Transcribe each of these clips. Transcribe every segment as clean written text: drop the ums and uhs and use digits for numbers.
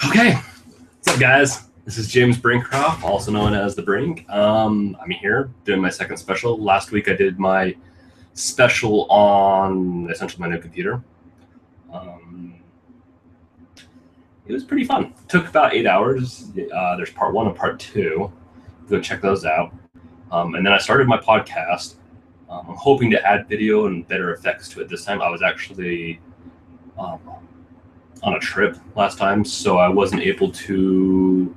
Okay, what's up, guys? This is James Brinkcroft, also known as The Brink. I'm here doing my second special. Last week I did my special on essentially my new computer. It was pretty fun. It took about 8 hours. There's part 1 and part 2. Go check those out. And then I started my podcast. I'm hoping to add video and better effects to it this time. I was actually on a trip last time, so I wasn't able to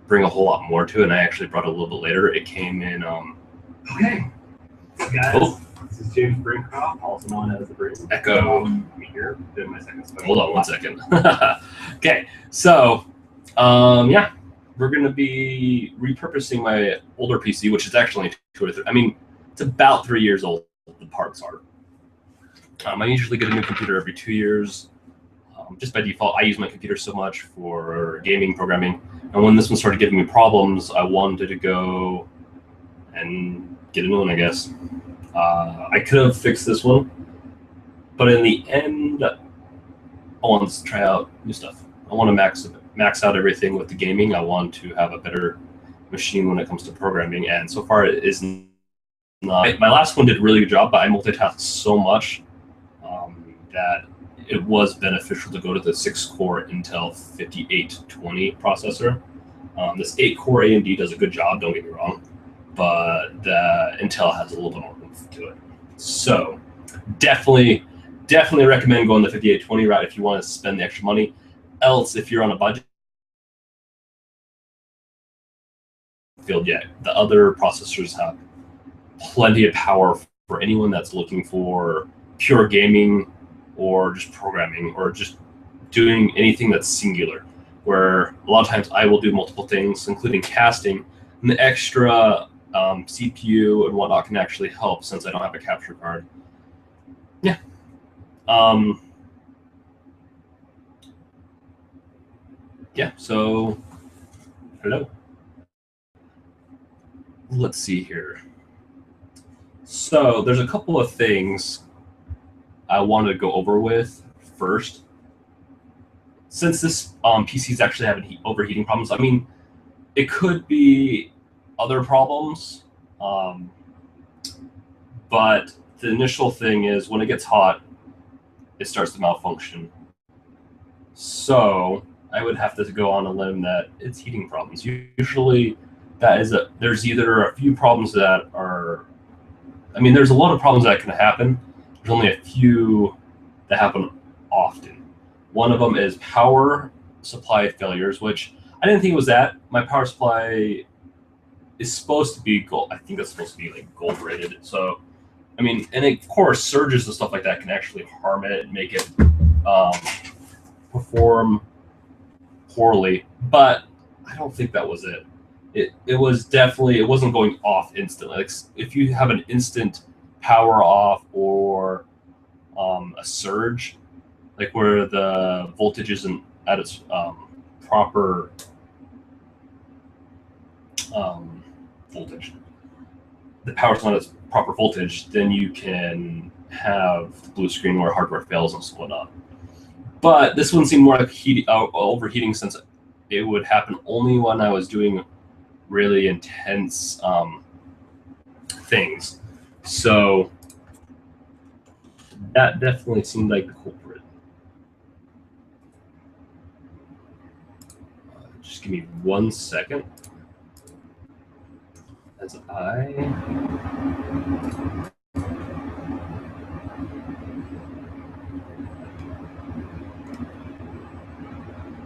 bring a whole lot more to it, and I actually brought it a little bit later. It came in okay, guys, this is James Brinkcroft, also known as The Brink. Echo. I'm here doing my second special. Hold on 1 second. Okay, so yeah, we're going to be repurposing my older PC, which is actually 2 or 3. I mean, it's about 3 years old, the parts are. I usually get a new computer every 2 years. Just by default, I use my computer so much for gaming, programming, and when this one started giving me problems, I wanted to go and get a new one, I guess. I could have fixed this one, but in the end, I want to try out new stuff. I want to max out everything with the gaming. I want to have a better machine when it comes to programming, and so far it is not. My last one did a really good job, but I multitasked so much that it was beneficial to go to the 6-core Intel 5820 processor. This 8-core AMD does a good job, don't get me wrong, but the Intel has a little bit more oomph to it. So definitely recommend going the 5820 route if you want to spend the extra money. Else, if you're on a budget, the other processors have plenty of power for anyone that's looking for pure gaming or just programming or just doing anything that's singular, where a lot of times I will do multiple things, including casting, and the extra CPU and whatnot can actually help since I don't have a capture card. Yeah. Yeah, so hello. Let's see here. So there's a couple of things I wanted to go over with first. Since this PC is actually having overheating problems, I mean, it could be other problems, but the initial thing is when it gets hot, it starts to malfunction. So I would have to go on a limb that it's heating problems. Usually there's either a few problems that are, I mean, there's a lot of problems that can happen. There's only a few that happen often. One of them is power supply failures, which I didn't think it was that. My power supply is supposed to be gold. I think that's supposed to be like gold rated. So, I mean, and of course, surges and stuff like that can actually harm it and make it perform poorly. But I don't think that was it. It was definitely, it wasn't going off instantly. Like if you have an instant power off or a surge, like where the voltage isn't at its proper voltage, the power's not at its proper voltage, then you can have the blue screen where hardware fails and so whatnot. But this one seemed more like overheating, since it would happen only when I was doing really intense things. So that definitely seemed like the culprit. Just give me 1 second as I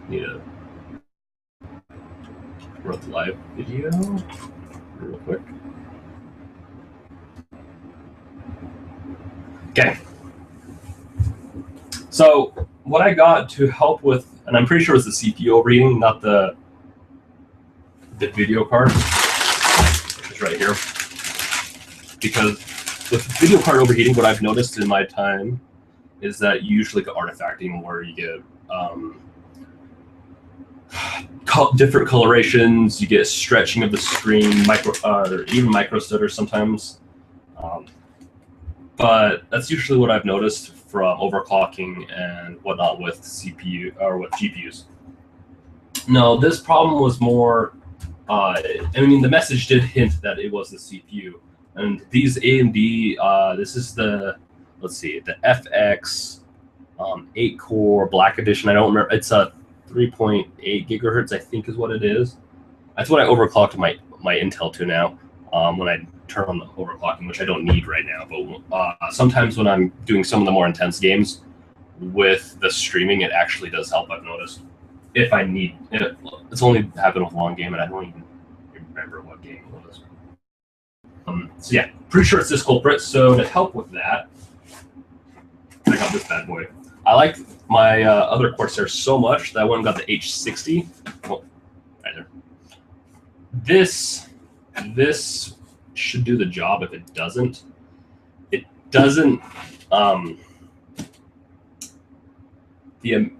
need to run the live video real quick. Okay. So what I got to help with, and I'm pretty sure it's the CPU overheating, not the video card, which is right here. Because with video card overheating, what I've noticed in my time is that you usually get artifacting, where you get different colorations, you get stretching of the screen, or even micro stutter sometimes. But that's usually what I've noticed from overclocking and whatnot with CPU or with GPUs. No, this problem was more. I mean, the message did hint that it was the CPU, and these AMD. This is the, let's see, the FX 8-core Black Edition. I don't remember. It's a 3.8 gigahertz, I think, is what it is. That's what I overclocked my Intel to now. When I turn on the overclocking, which I don't need right now, but sometimes when I'm doing some of the more intense games with the streaming, it actually does help. I've noticed. If I need it, it's only happened with a long game, and I don't even remember what game it was. So yeah, pretty sure it's this culprit. So to help with that, I got this bad boy. I like my other Corsair so much that I went and got the H60. Oh, right there. This should do the job. If it doesn't,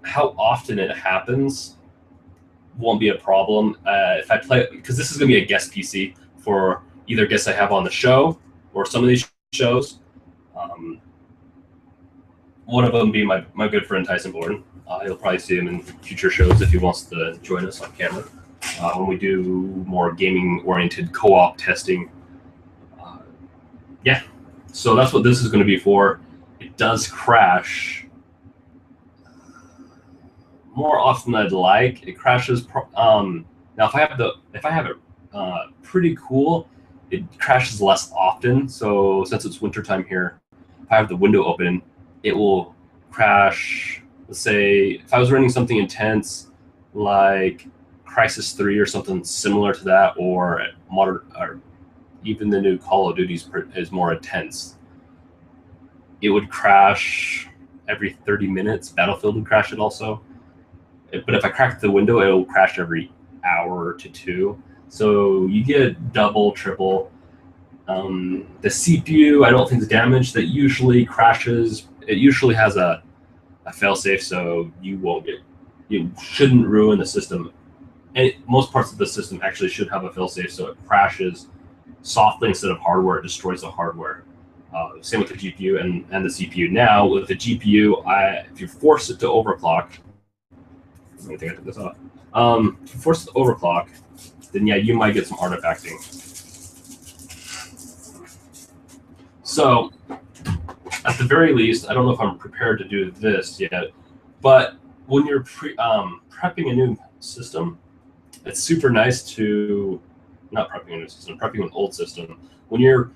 how often it happens won't be a problem. If I play, because this is going to be a guest PC for either guests I have on the show or some of these shows. One of them being my good friend Tyson Borden. You'll probably see him in future shows if he wants to join us on camera when we do more gaming-oriented co-op testing. Yeah, so that's what this is going to be for. It does crash more often than I'd like. It crashes. Now, if I have it pretty cool, it crashes less often. So since it's wintertime here, if I have the window open, it will crash. Let's say if I was running something intense like Crisis 3 or something similar to that, or even the new Call of Duty is more intense, it would crash every 30 minutes. Battlefield would crash it also. But if I crack the window, it will crash every hour to two. So you get double, triple. The CPU, I don't think is damaged. That usually crashes. It usually has a failsafe, so you shouldn't ruin the system. And most parts of the system actually should have a failsafe, so it crashes softly instead of hardware. It destroys the hardware. Same with the GPU and the CPU. Now with the GPU, if you force it to overclock, I think I took this off. If you force it to overclock, then yeah, you might get some artifacting. So at the very least, I don't know if I'm prepared to do this yet, but when you're prepping a new system, it's super nice to not prepping a new system, prepping an old system. When you're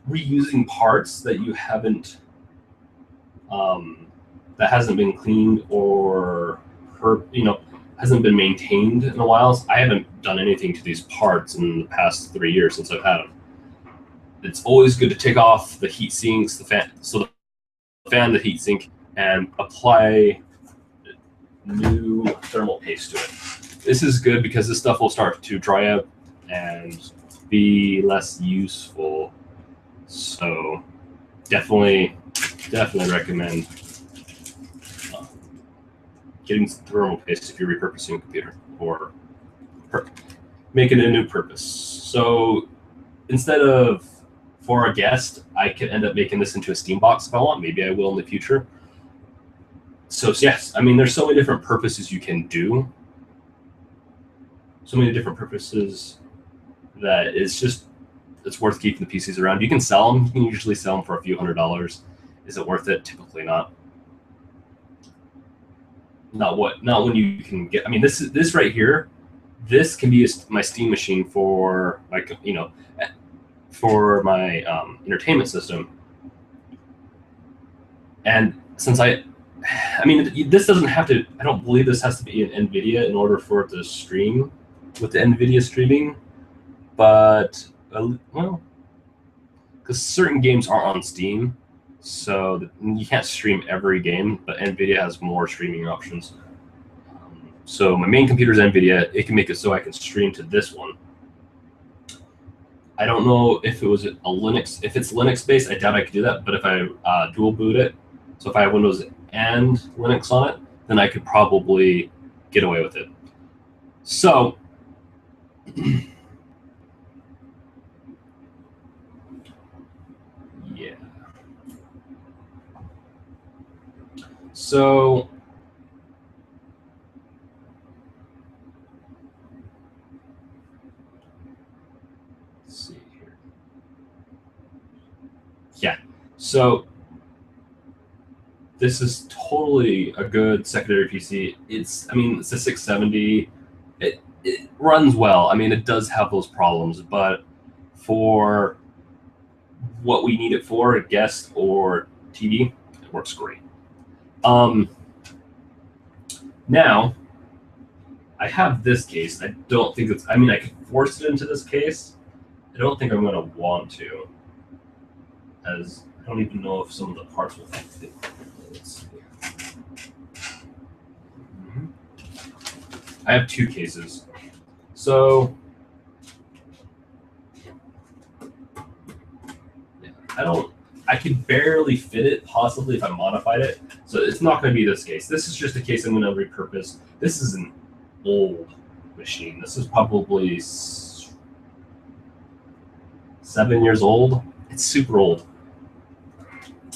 reusing parts that you haven't, that hasn't been cleaned or hasn't been maintained in a while. I haven't done anything to these parts in the past 3 years since I've had them. It's always good to take off the heat sinks, the fan, the heat sink, and apply new thermal paste to it. This is good because this stuff will start to dry out and be less useful. So definitely recommend getting some thermal paste if you're repurposing a computer or making a new purpose. So instead of for a guest, I could end up making this into a Steam box if I want. Maybe I will in the future. So yes, I mean, there's so many different purposes you can do. So many different purposes that it's worth keeping the PCs around. You can sell them. You can usually sell them for a few $100s. Is it worth it? Typically not. Not when you can get. I mean, this right here. This can be my Steam machine for for my entertainment system. And since I mean, this doesn't have to. I don't believe this has to be an NVIDIA in order for it to stream with the NVIDIA streaming, but well, because certain games are on Steam, so you can't stream every game, but NVIDIA has more streaming options. So my main computer is NVIDIA. It can make it so I can stream to this one. I don't know if it was a Linux. If it's Linux based, I doubt I could do that. But if I dual boot it, so if I have Windows and Linux on it, then I could probably get away with it. So yeah. So So this is totally a good secondary PC. It's a 670. It runs well. I mean, it does have those problems, but for what we need it for, a guest or TV, it works great. Now, I have this case. I don't think it's, I could force it into this case. I don't think I'm going to want to, as I don't even know if some of the parts will fit. Let's see. I have two cases. So, yeah, I could barely fit it, possibly, if I modified it. So it's not going to be this case. This is just a case I'm going to repurpose. This is an old machine. This is probably 7 years old. It's super old.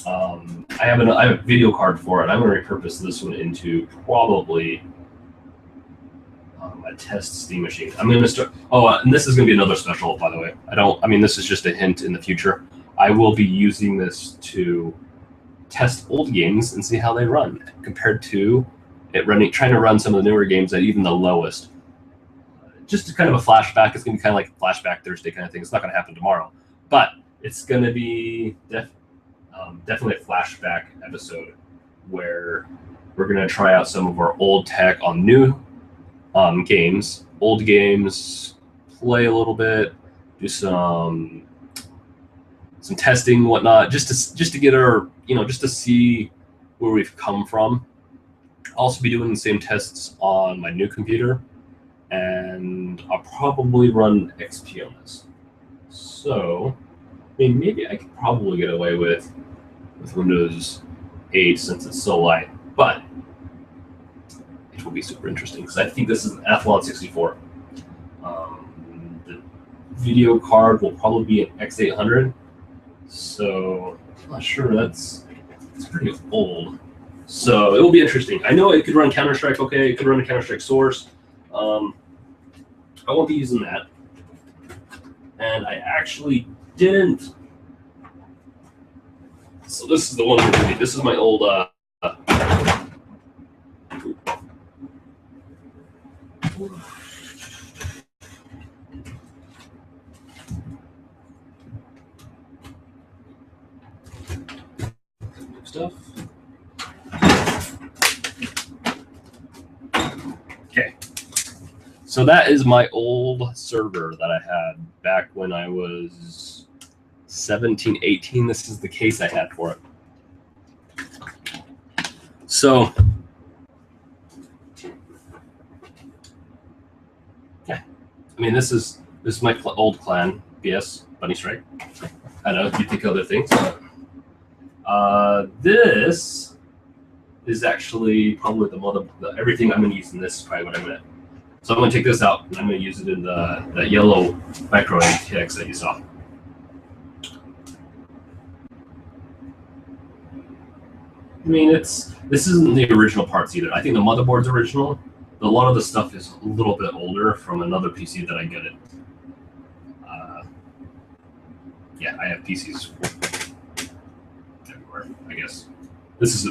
I have a video card for it. I'm going to repurpose this one into probably a test Steam machine. I'm going to start. Oh, and this is going to be another special, by the way. This is just a hint in the future. I will be using this to test old games and see how they run compared to it trying to run some of the newer games at even the lowest. Just kind of a flashback. It's going to be kind of like Flashback Thursday kind of thing. It's not going to happen tomorrow, but it's going to be definitely a flashback episode where we're going to try out some of our old tech on new games, old games, play a little bit, do some testing and whatnot, just to get our, just to see where we've come from. I'll also be doing the same tests on my new computer, and I'll probably run XP on this. So, maybe I could probably get away with Windows 8 since it's so light, but it will be super interesting because I think this is an Athlon 64. The video card will probably be an X800. So I'm not sure, it's pretty old. So it will be interesting. I know it could run Counter-Strike okay, it could run a Counter-Strike Source. I won't be using that. And I actually didn't. So this is the one we're doing. This is my old stuff. Okay. So that is my old server that I had back when I was 17, 18. This is the case I had for it. So, yeah. This is my old clan, BS, Bunny Strike. I know you think other things. This is actually probably everything I'm going to use in this is probably what I'm going to. So I'm going to take this out and I'm going to use it in the yellow micro ATX that you saw. This isn't the original parts either. I think the motherboard's original. But a lot of the stuff is a little bit older from another PC that I get it. Yeah, I have PCs everywhere, I guess. This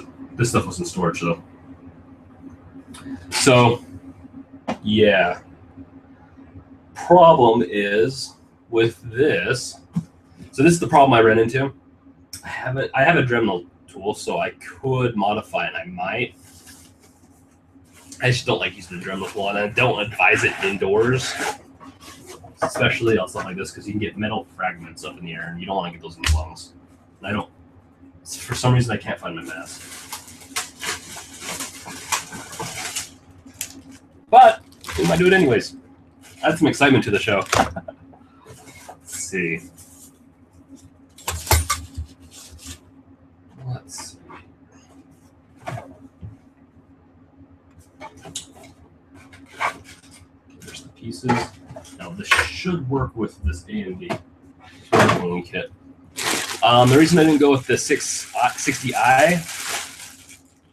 stuff was in storage though. So, yeah. Problem is with this. So this is the problem I ran into. I have a Dremel tool, so I could modify it. I might. I just don't like using the Dremel tool, and I don't advise it indoors, especially on something like this, because you can get metal fragments up in the air, and you don't want to get those in the lungs. And I don't. For some reason, I can't find my mask. But we might do it anyways. Add some excitement to the show. Let's see. Let's see. There's the pieces. Now this should work with this AMD only kit. The reason I didn't go with the 660i,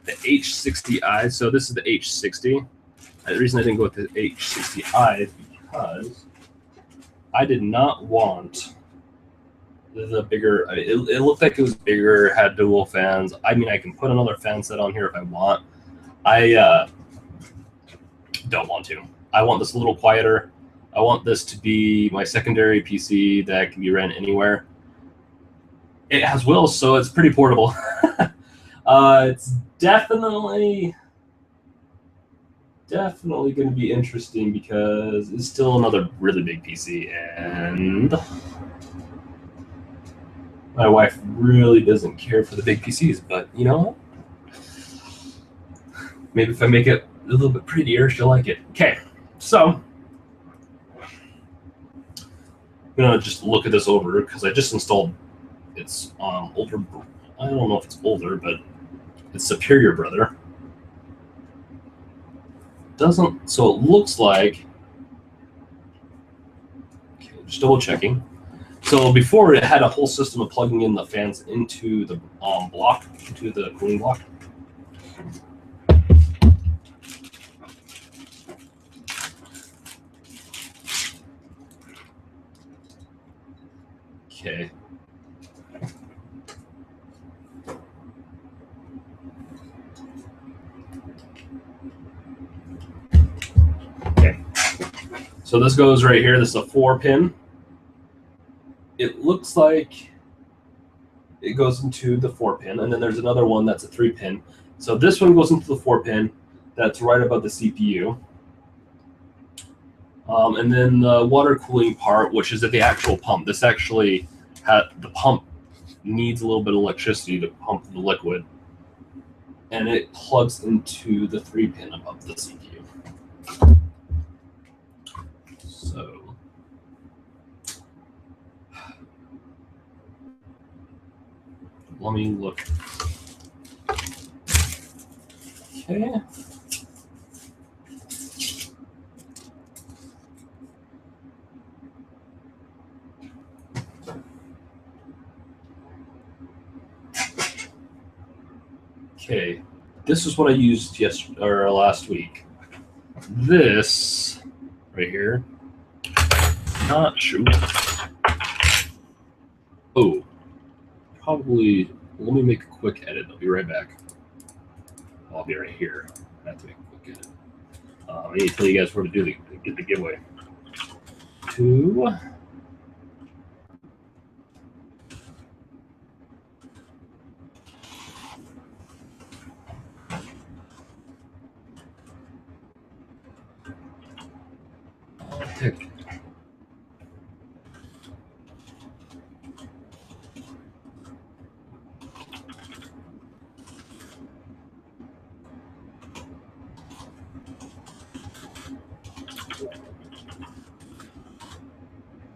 the H60i, so this is the H60. The reason I didn't go with the H60i is because I did not want the bigger. It looked like it was bigger, had dual fans. I mean, I can put another fan set on here if I want. I don't want to. I want this a little quieter. I want this to be my secondary PC that can be ran anywhere. It has wheels, so it's pretty portable. It's definitely going to be interesting because it's still another really big PC, and my wife really doesn't care for the big PCs, but you know, maybe if I make it a little bit prettier, she'll like it. Okay, so I'm gonna just look at this over because I just installed its older. I don't know if it's older, but it's Superior Brother. Doesn't, so it looks like. Okay, just double checking. So before it had a whole system of plugging in the fans into the block, into the cooling block. Okay. Okay. So this goes right here. This is a 4-pin. It looks like it goes into the 4-pin, and then there's another one that's a 3-pin. So this one goes into the 4-pin. That's right above the CPU. And then the water cooling part, which is at the actual pump. This actually the pump needs a little bit of electricity to pump the liquid, and it plugs into the 3-pin above the CPU. So let me look. Okay. Okay, this is what I used last week. This right here. Not sure. Oh, probably. Let me make a quick edit. I'll be right back. I'll be right here. I have to make a quick edit. I need to tell you guys where to get the giveaway. 2. Tick.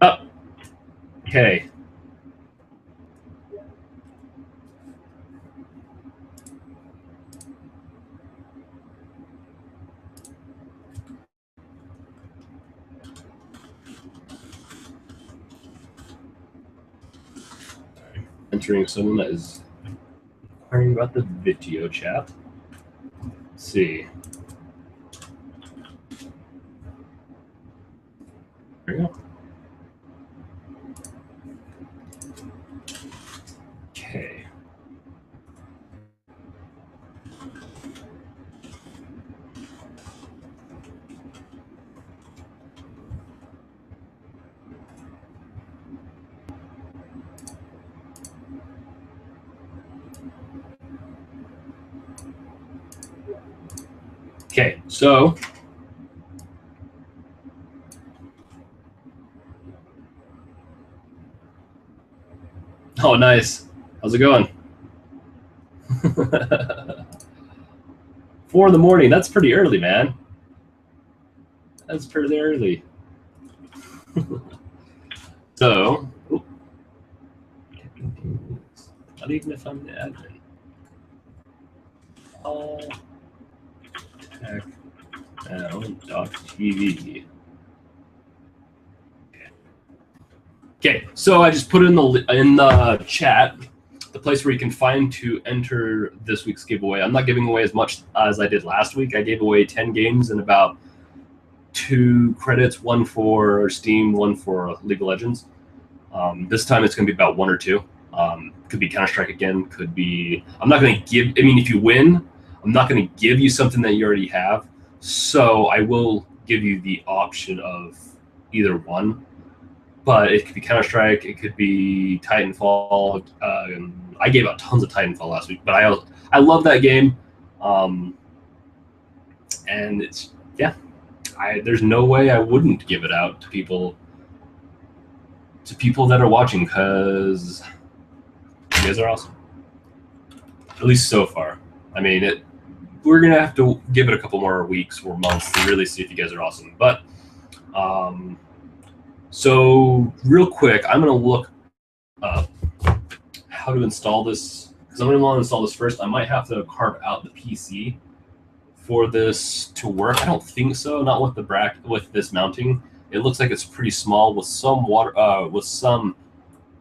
Oh. Okay. Entering someone that is inquiring about the video chat. Let's see. There we go. Okay. Okay, so oh, nice. How's it going? 4 in the morning. That's pretty early, man. That's pretty early. So, not even if I'm the admin. Tech.tv. Okay, so I just put in the chat the place where you can find to enter this week's giveaway. I'm not giving away as much as I did last week. I gave away 10 games and about 2 credits, 1 for Steam, 1 for League of Legends. This time it's going to be about 1 or 2. Could be Counter-Strike again. Could be. I'm not going to give. I mean, if you win, I'm not going to give you something that you already have. So I will give you the option of either one. But it could be Counter-Strike. It could be Titanfall. I gave out tons of Titanfall last week, but I love that game. And it's there's no way I wouldn't give it out to people that are watching, because you guys are awesome. At least so far. I mean, we're gonna have to give it a couple more weeks or months to really see if you guys are awesome. But so real quick, I'm gonna look up how to install this, because I'm gonna want to install this first. I might have to carve out the PC for this to work. I don't think so. Not with the bracket, with this mounting. It looks like it's pretty small. With some with some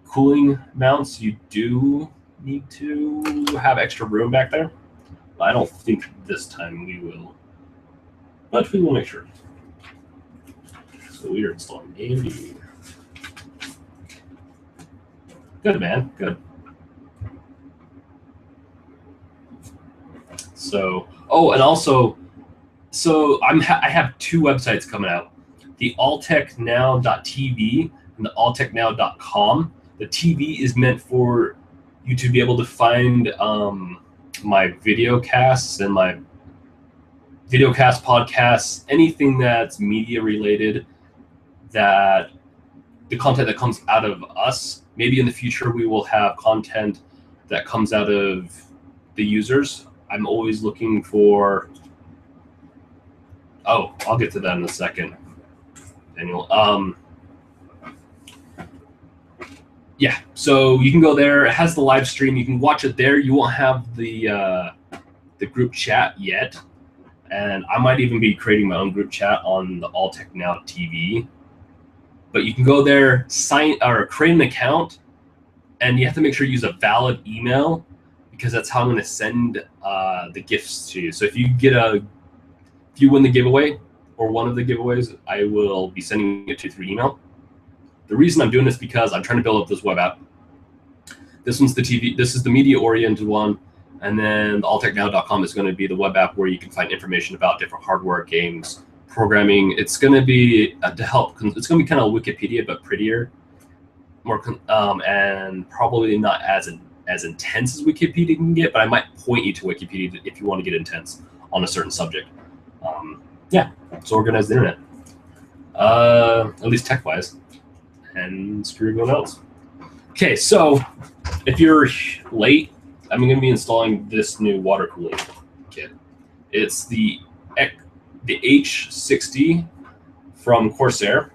cooling mounts, you do need to have extra room back there. I don't think this time we will, but we will make sure. So we are installing AMD. Good, man. Good. So, and also, I have 2 websites coming out: the alltechnow.tv and the alltechnow.com. The TV is meant for you to be able to find my video casts and my video cast podcasts, anything that's media related, that the content that comes out of us. Maybe in the future we will have content that comes out of the users. I'm always looking for. Oh, I'll get to that in a second, Daniel. Yeah, so you can go there. It has the live stream. You can watch it there. You won't have the group chat yet, and I might even be creating my own group chat on the All Tech Now TV. But you can go there, sign or create an account, and you have to make sure you use a valid email, because that's how I'm going to send the gifts to you. So if you win the giveaway or one of the giveaways, I will be sending it to you through email. The reason I'm doing this is because I'm trying to build up this web app. This one's the TV. This is the media-oriented one, and then the alltechnow.com is going to be the web app where you can find information about different hardware, games, programming. It's going to be to help. It's going to be kind of Wikipedia, but prettier, more, and probably not as intense as Wikipedia can get. But I might point you to Wikipedia if you want to get intense on a certain subject. Yeah, it's organized internet, at least tech-wise. And screw everyone else. Okay, so if you're late, I'm going to be installing this new water cooling kit. It's the H60 from Corsair.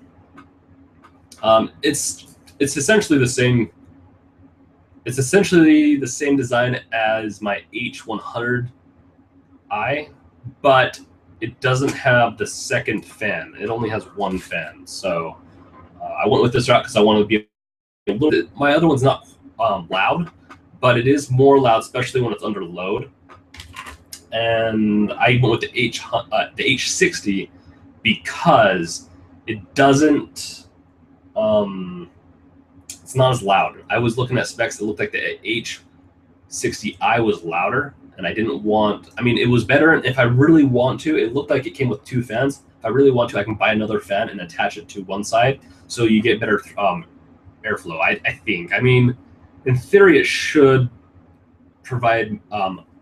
It's essentially the same. It's essentially the same design as my H100i, but it doesn't have the second fan. It only has one fan. So I went with this route because I want to be a little bit. My other one's not loud, but it is more loud, especially when it's under load. And I went with the H60 because it doesn't. It's not as loud. I was looking at specs. It looked like the H60i was louder, and I didn't want. I mean, it was better. And if I really want to, it looked like it came with 2 fans. If I really want to, I can buy another fan and attach it to one side, so you get better airflow. I think. I mean, in theory, it should provide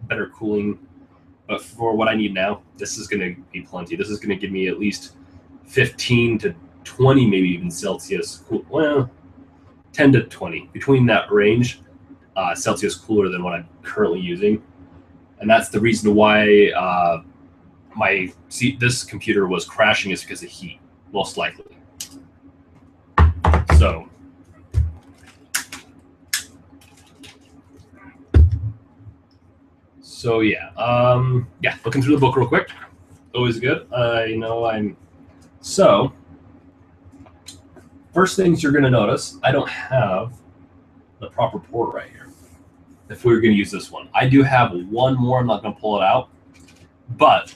better cooling, but for what I need now, this is going to be plenty. This is going to give me at least 15 to 20, maybe even Celsius. Well, 10 to 20, between that range, Celsius cooler than what I'm currently using, and that's the reason why this computer was crashing, is because of heat, most likely. So yeah, looking through the book real quick, always good. So first things you're going to notice, I don't have the proper port right here. If we were going to use this one, I do have one more. I'm not going to pull it out, but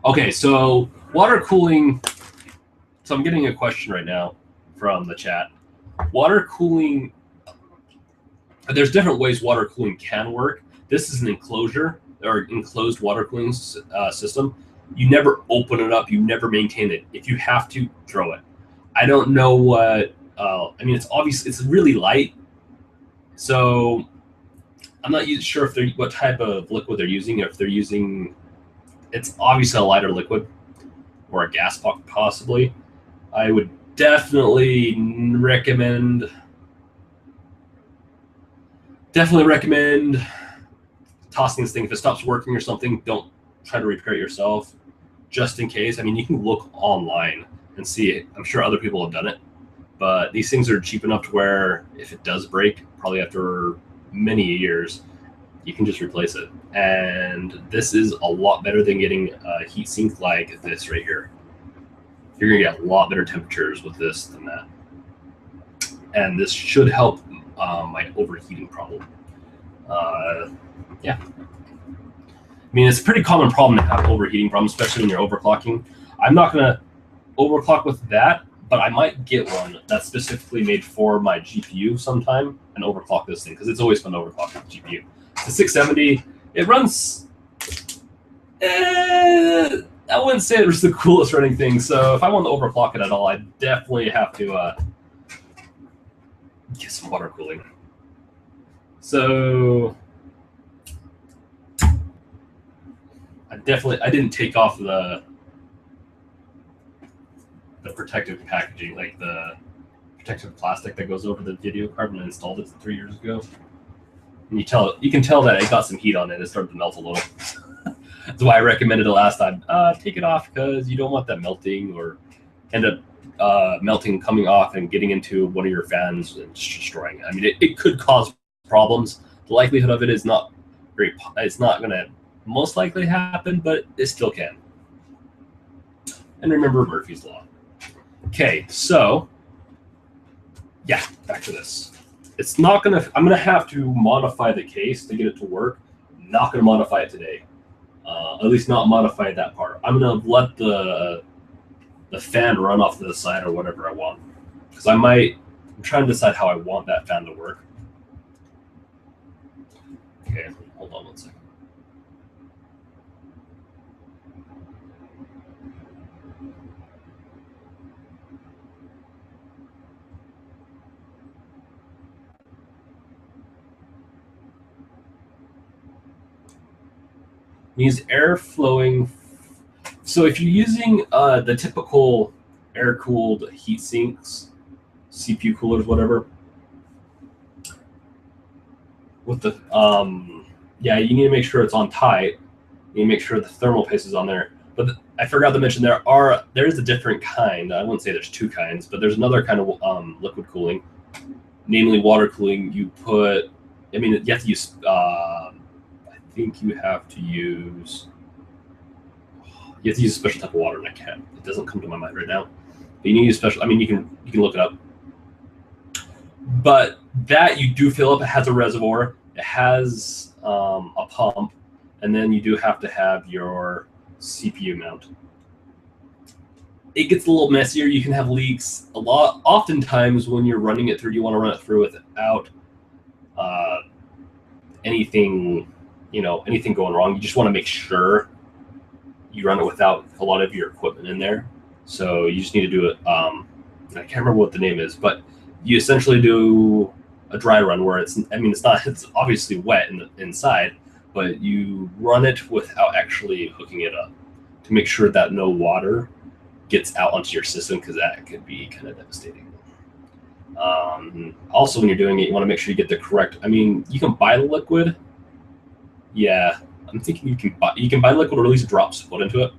okay. So water cooling. So I'm getting a question right now from the chat. Water cooling, there's different ways water cooling can work. This is an enclosure or enclosed water cooling system. You never open it up. You never maintain it. If you have to, throw it. I don't know what, I mean, it's obvious, it's really light. So I'm not sure if they're, what type of liquid they're using. If they're using, it's obviously a lighter liquid or a gas possibly. I would definitely recommend tossing this thing. If it stops working or something, don't try to repair it yourself, just in case. I mean, you can look online and see it. I'm sure other people have done it, but these things are cheap enough to where if it does break, probably after many years, you can just replace it. And this is a lot better than getting a heat sink like this right here. You're gonna get a lot better temperatures with this than that. And this should help my overheating problem. Yeah. I mean, it's a pretty common problem to have overheating problems, especially when you're overclocking. I'm not gonna overclock with that, but I might get one that's specifically made for my GPU sometime and overclock this thing, because it's always fun to overclock with the GPU. The 670, it runs, I wouldn't say it was the coolest running thing, so if I want to overclock it at all, I definitely have to get some water cooling. So I didn't take off the protective packaging, like the protective plastic that goes over the video card when I installed it 3 years ago. And you can tell that it got some heat on it. It started to melt a little. That's why I recommended it last time. Take it off, because you don't want that melting or end up melting, coming off, and getting into one of your fans and just destroying it. I mean, it could cause problems. The likelihood of it is not very. It's not going to most likely happen, but it still can. And remember Murphy's Law. Okay, so yeah, back to this. It's not gonna. I'm gonna have to modify the case to get it to work. I'm not gonna modify it today. At least not modify that part. I'm gonna let the fan run off to the side or whatever I want, because I'm trying to decide how I want that fan to work. Okay, hold on one second. Means air flowing. So if you're using the typical air-cooled heat sinks, CPU coolers, whatever, with the yeah, you need to make sure it's on tight. You need to make sure the thermal paste is on there. But I forgot to mention there is a different kind. I wouldn't say there's two kinds, but there's another kind of liquid cooling, namely water cooling. You have to use. I think you have to use a special type of water, and it doesn't come to my mind right now. But you need a special. I mean, you can look it up. But that you do fill up. It has a reservoir. It has a pump, and then you do have to have your CPU mount. It gets a little messier. You can have leaks. Oftentimes, when you're running it through, you want to run it through without anything going wrong. You just want to make sure you run it without a lot of your equipment in there. So you just need to do it. I can't remember what the name is, but you essentially do a dry run where it's obviously wet inside, but you run it without actually hooking it up to make sure that no water gets out onto your system, because that could be kind of devastating. Also, when you're doing it, you want to make sure you get the correct. I mean, you can buy the liquid. Yeah, I'm thinking you can buy liquid or at least drops to put into it,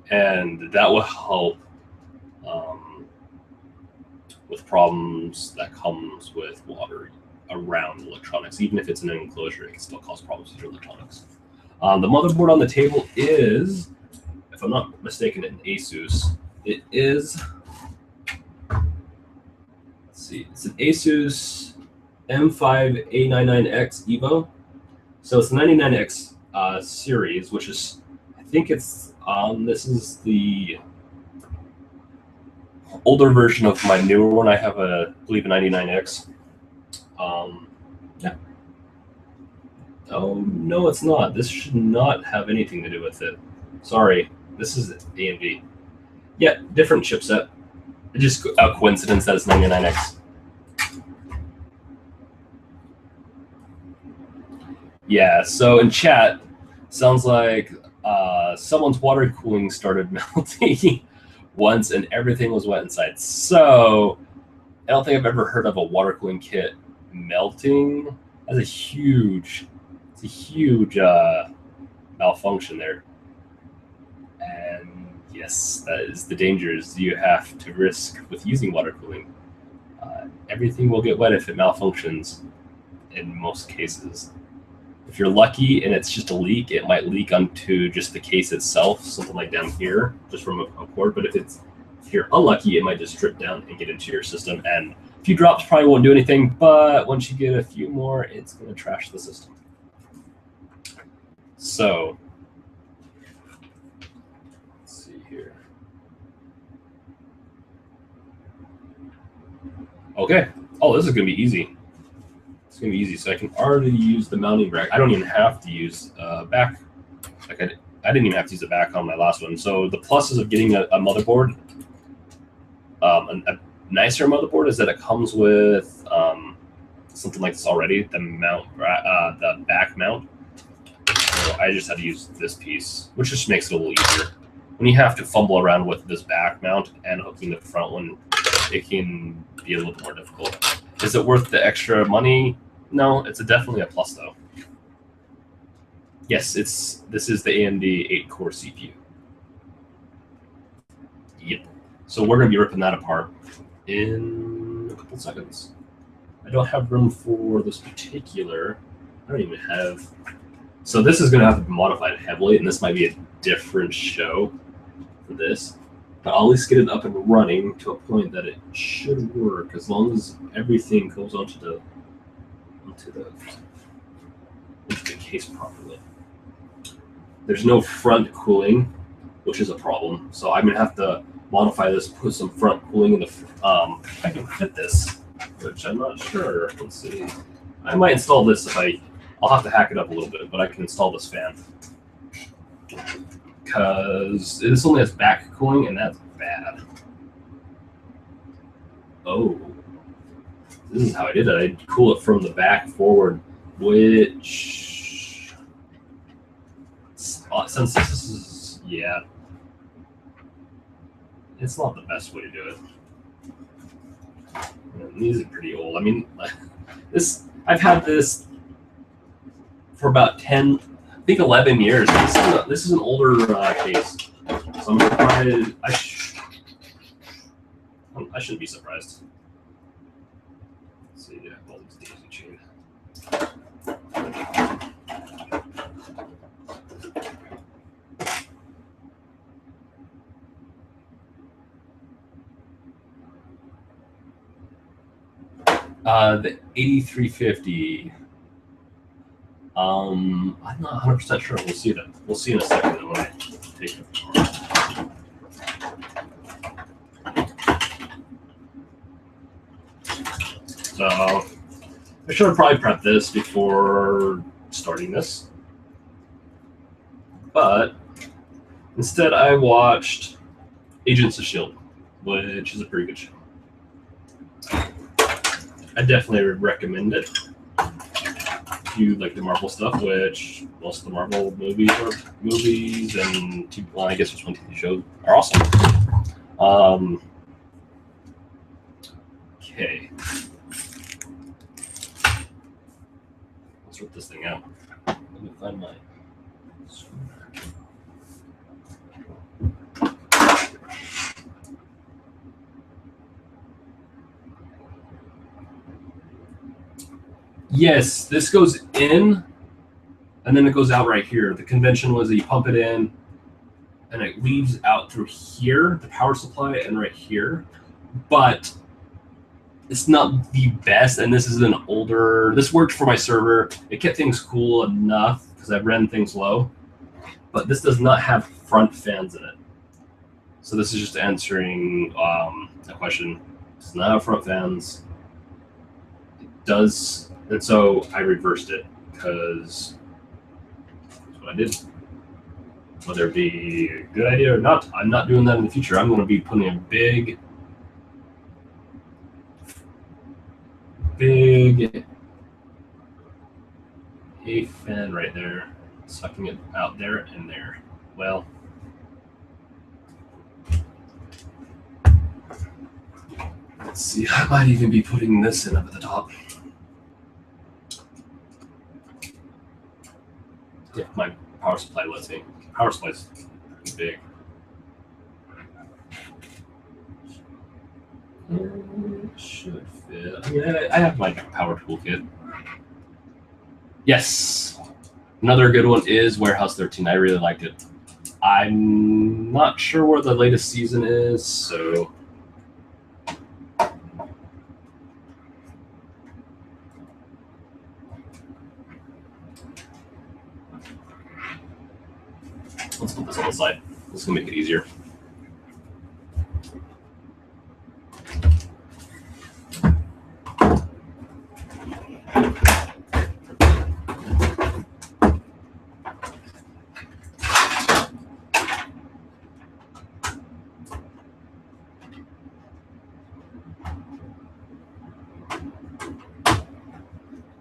and that will help with problems that comes with water around electronics. Even if it's in an enclosure, it can still cause problems with your electronics. The motherboard on the table is, if I'm not mistaken, an Asus. It is. Let's see. It's an Asus M5 A99X Evo. So it's the 99X series, which is, I think it's this is the older version of my newer one. I have I believe a 99X. Yeah. Oh no, it's not. This should not have anything to do with it. Sorry, this is AMD. Yeah, different chipset. It's just a coincidence that it's 99X. Yeah, so in chat, sounds like someone's water cooling started melting once and everything was wet inside. So I don't think I've ever heard of a water cooling kit melting. That's a huge malfunction there. And yes, that is the dangers you have to risk with using water cooling. Everything will get wet if it malfunctions in most cases. If you're lucky and it's just a leak, it might leak onto just the case itself, something like down here, just from a cord. But if you're unlucky, it might just drip down and get into your system. And a few drops probably won't do anything, but once you get a few more, it's going to trash the system. So let's see here. Okay. Oh, this is going to be easy. It's going to be easy. So I can already use the mounting bracket. I don't even have to use back. Like I didn't even have to use the back on my last one. So the pluses of getting a motherboard, a nicer motherboard, is that it comes with something like this already, the mount, the back mount. So I just had to use this piece, which just makes it a little easier. When you have to fumble around with this back mount and hooking the front one, it can be a little bit more difficult. Is it worth the extra money? No, it's definitely a plus though. Yes, this is the AMD 8-core CPU. Yep. So we're going to be ripping that apart in a couple seconds. I don't have room for this particular. I don't even have. So this is going to have to be modified heavily, and this might be a different show for this. But I'll at least get it up and running to a point that it should work, as long as everything goes onto the case properly. There's no front cooling, which is a problem. So I'm gonna have to modify this, put some front cooling in the. If I can fit this, which I'm not sure. Let's see. I might install this if I'll have to hack it up a little bit, but I can install this fan because this only has back cooling, and that's bad. Oh, this is how I did it. I cool it from the back forward, which since this is it's not the best way to do it. And these are pretty old. I mean, I've had this for about 10, I think 11 years. This is an older case, so I'm surprised. I shouldn't be surprised. Let's see, yeah, all these daisy chain. The 8350. I'm not 100% sure. We'll see that. We'll see in a second when I take it apart. So I should have probably prepped this before starting this, but instead I watched Agents of S.H.I.E.L.D., which is a pretty good show. I definitely recommend it. If you like the Marvel stuff, which most of the Marvel movies and I guess just one TV show are awesome. Okay. Let's rip this thing out. Let me find my Yes, this goes in, and then it goes out right here. The convention was that you pump it in, and it leaves out through here, the power supply, and right here. But it's not the best, and this is an older. This worked for my server. It kept things cool enough because I ran things low, but this does not have front fans in it. So this is just answering a question. It's not have front fans. It does, and so I reversed it because that's what I did. Whether it be a good idea or not, I'm not doing that in the future. I'm going to be putting a big hay fan right there, sucking it out there and there. Well, let's see. I might even be putting this in up at the top. If my power supply lets me. Power supply's pretty big. It should fit. I mean, I have my power toolkit. Yes. Another good one is Warehouse 13. I really liked it. I'm not sure where the latest season is, so let's put this on the side. This is gonna make it easier.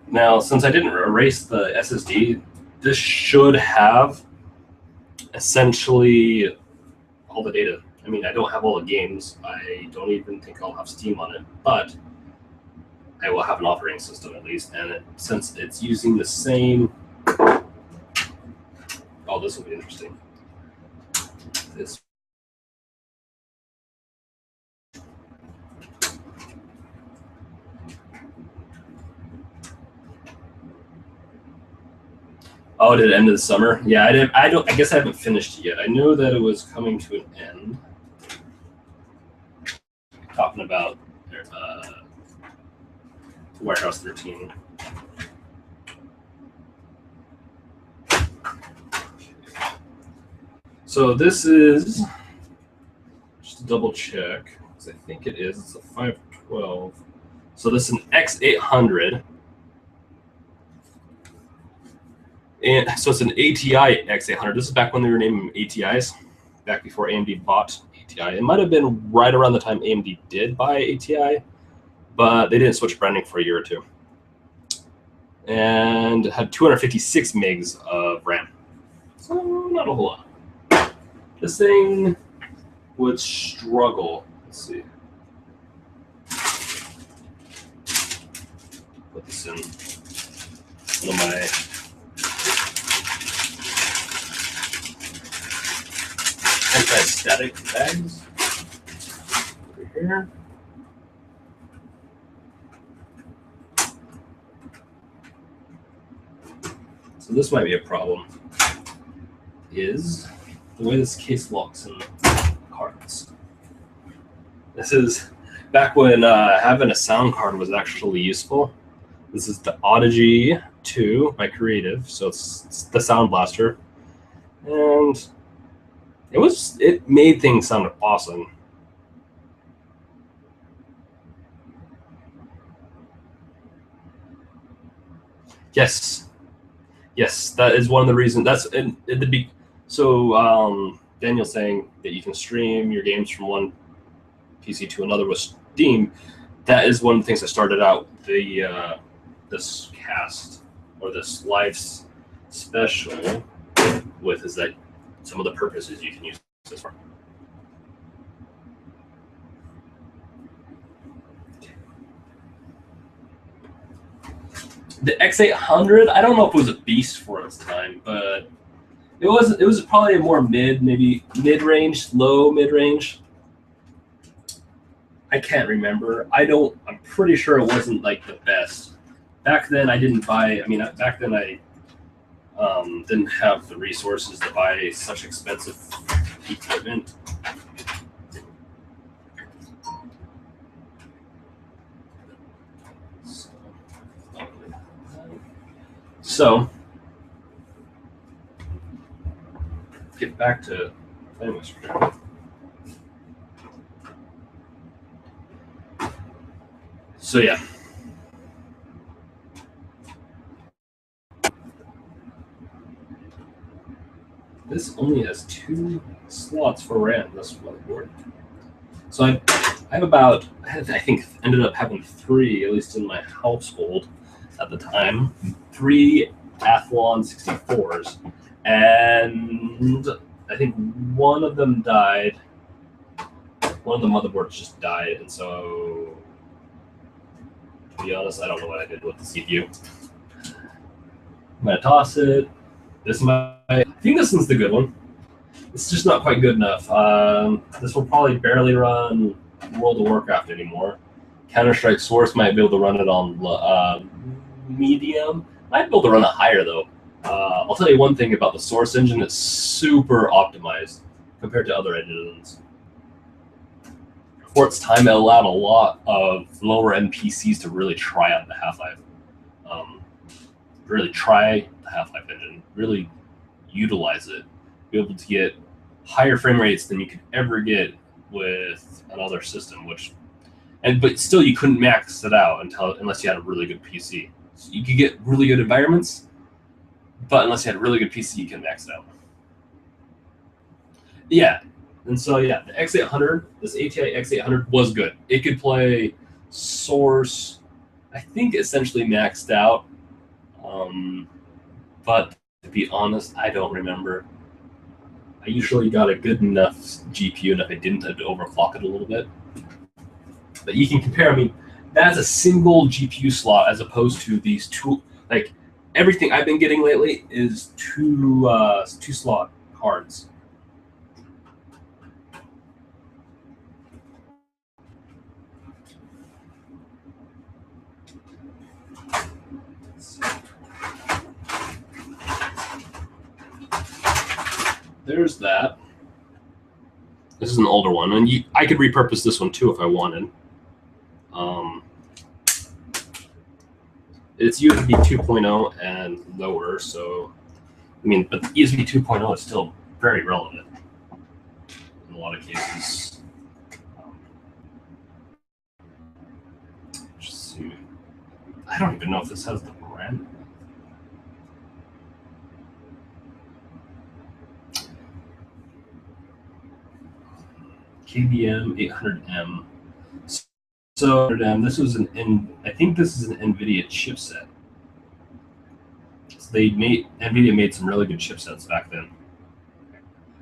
Now, since I didn't erase the SSD, this should have essentially all the data. I mean, I don't have all the games. I don't even think I'll have Steam on it, but I will have an operating system at least. And since it's using the same, oh, this will be interesting. This. Oh, did it end of the summer? Yeah, I guess I haven't finished it yet. I know that it was coming to an end. Talking about Warehouse 13. So this is just to double check, because I think it is. It's a 512. So this is an X800. And so it's an ATI X800. This is back when they were naming ATIs, back before AMD bought ATI. It might have been right around the time AMD did buy ATI, but they didn't switch branding for a year or two. And had 256 megs of RAM. So not a whole lot. This thing would struggle. Let's see. Put this in one of my anti-static bags over here. So this might be a problem, is the way this case locks in cards. This is back when having a sound card was actually useful. This is the Audigy 2 by Creative, so it's the Sound Blaster. And it made things sound awesome. Yes, that is one of the reasons. That's in the so Daniel's saying that you can stream your games from one PC to another with Steam. That is one of the things I started out this cast or this live special with, is that some of the purposes you can use this for. The X800, I don't know if it was a beast for its time, but it was probably a more maybe mid-range, low mid-range. I can't remember. I'm pretty sure it wasn't like the best. Back then I didn't buy, back then I didn't have the resources to buy such expensive equipment. So get back to So yeah. This only has 2 slots for RAM, this motherboard. So I think ended up having 3, at least in my household at the time, 3 Athlon 64s. And I think one of them died. One of the motherboards just died, and so to be honest, I don't know what I did with the CPU. I'm gonna toss it. I think this one's the good one. It's just not quite good enough. This will probably barely run World of Warcraft anymore. Counter-Strike Source might be able to run it on medium. Might be able to run it higher though. I'll tell you one thing about the Source engine: it's super optimized compared to other engines. For its time, it allowed a lot of lower-end PCs to really try out the Half-Life. Really try the Half-Life engine. Really utilize it. Be able to get higher frame rates than you could ever get with another system, but still you couldn't max it out unless you had a really good PC. So you could get really good environments, but unless you had a really good PC, you couldn't max it out. Yeah, and so yeah, the X800, this ATI X800 was good. It could play Source, I think essentially maxed out, but to be honest, I don't remember. I usually got a good enough GPU, and if I didn't, I'd overclock it a little bit. But you can compare, I mean, that's a single GPU slot as opposed to these 2, like everything I've been getting lately is 2 slot cards. There's that. This is an older one, and I could repurpose this one too if I wanted. It's USB 2.0 and lower, so I mean, but USB 2.0 is still very relevant in a lot of cases. Just see. I don't even know if this has the brand. KBM 800M. So this was I think this is an NVIDIA chipset. So NVIDIA made some really good chipsets back then.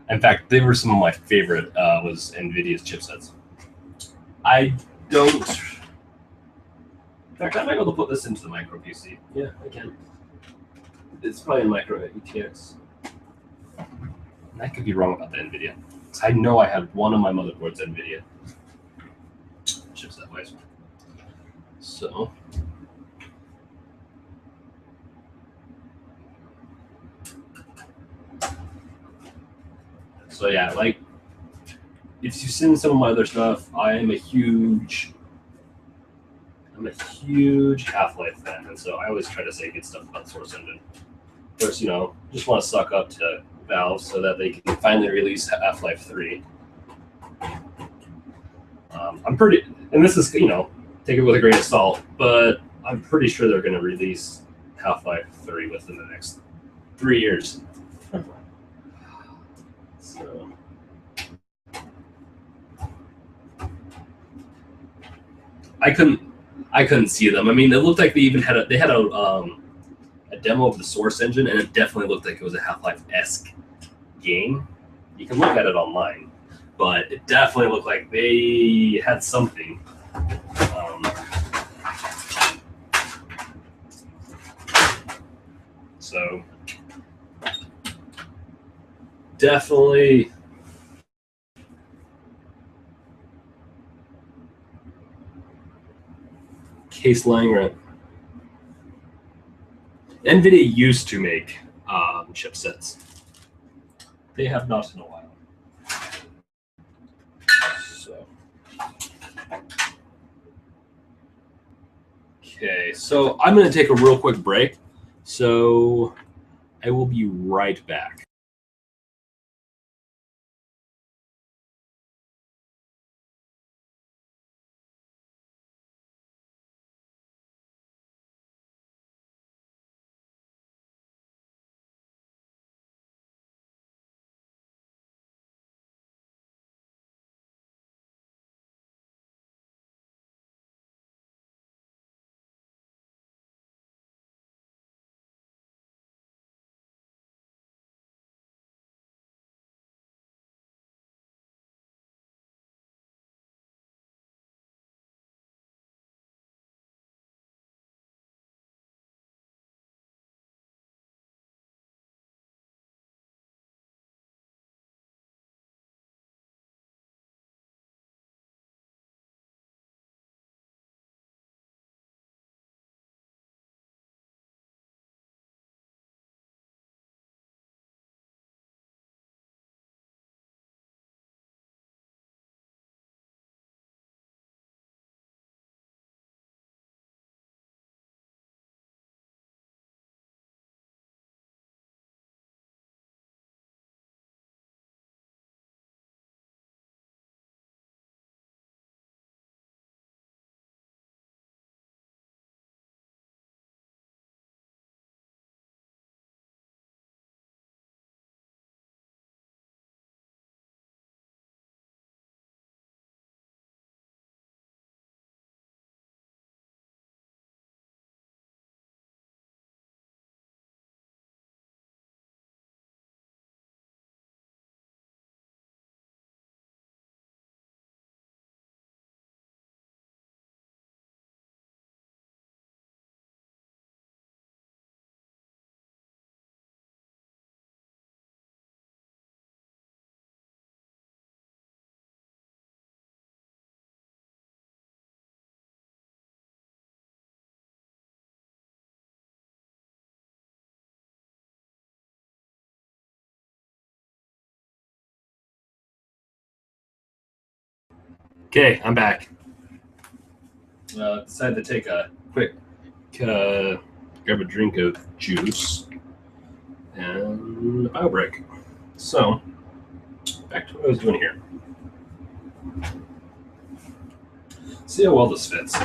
In fact, they were some of my favorite was NVIDIA's chipsets. I don't. In fact, I might be able to put this into the micro PC. Yeah, I can. It's probably a micro ETX. I could be wrong about the NVIDIA. I know I had one of my motherboards NVIDIA chipset wise. So yeah, like if you've seen some of my other stuff, I'm a huge Half-Life fan, and so I always try to say good stuff about Source Engine. Of course, just want to suck up to Valve so that they can finally release Half-Life 3. And this is, take it with a grain of salt, but I'm pretty sure they're going to release Half-Life 3 within the next 3 years. So, I couldn't see them. I mean, it looked like they even had a demo of the Source engine, and it definitely looked like it was a Half-Life-esque game. You can look at it online, but it definitely looked like they had something. So definitely case Langrant. NVIDIA used to make chipsets. They have not in a while. So. Okay, so I'm going to take a real quick break. So I will be right back. Okay, I'm back. Decided to take a quick grab a drink of juice and a bio break. So, back to what I was doing here. See how well this fits.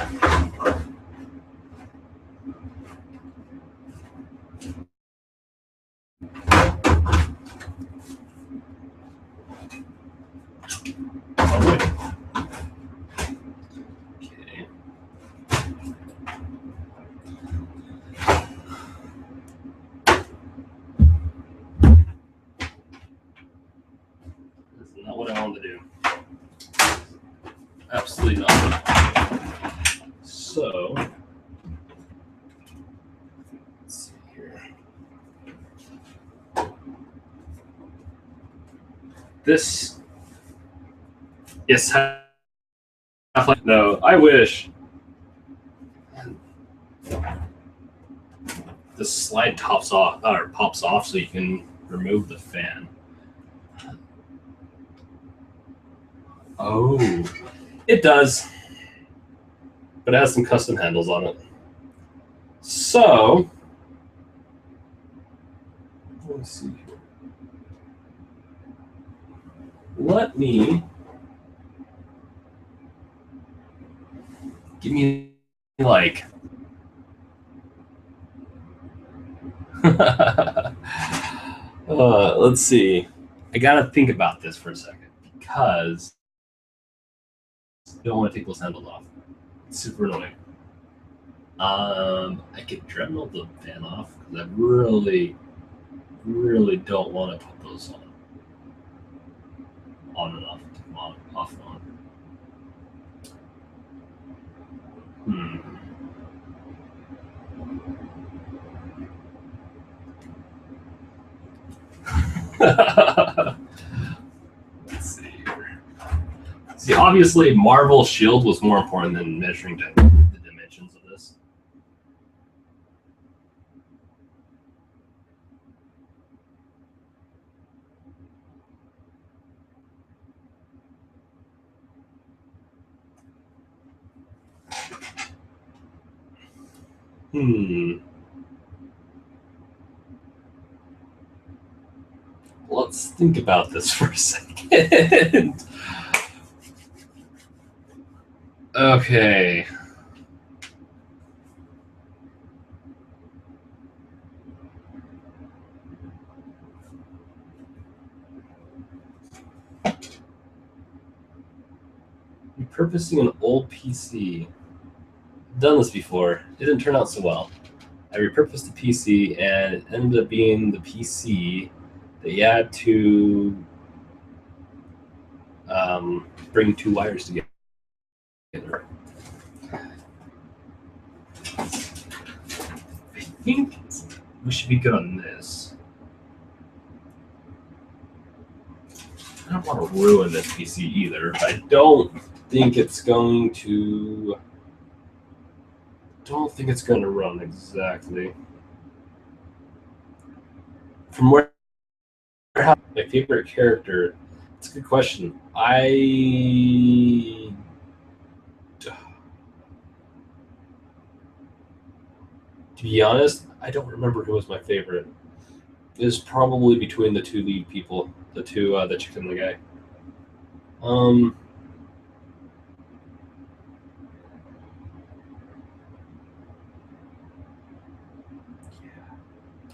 Not what I wanted to do. Absolutely not. So, let's see here. This, yes, no, I wish. This slide pops off so you can remove the fan. Oh, it does, but it has some custom handles on it. So, let's see here. Let me give me like let's see. I gotta think about this for a second because I don't want to take those handles off. It's super annoying. I could Dremel the fan off because I really don't want to put those on and off, off and on. Let's see here. See, obviously, Marvel Shield was more important than measuring the dimensions of this. Let's think about this for a second. Okay. Repurposing an old PC. I've done this before. It didn't turn out so well. I repurposed the PC, and it ended up being the PC that you had to bring two wires together. I think we should be good on this. I don't want to ruin this PC either, but I don't think it's going to. Don't think it's going to run exactly. From where my favorite character, it's a good question. To be honest, I don't remember who was my favorite. It was probably between the two lead people, the chick and the guy.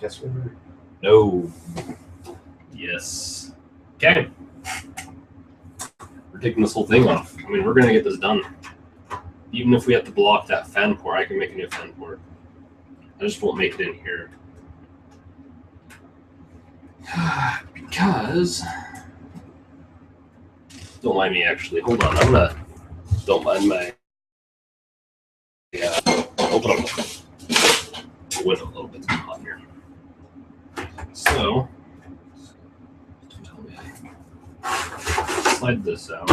Guess we're no. Yes. Okay. We're taking this whole thing off. I mean, we're gonna get this done. Even if we have to block that fan port, I can make a new fan port. I just won't make it in here. Because don't mind me actually. Hold on, I'm gonna don't mind my open up the window a little bit hot here. So tell me, slide this out.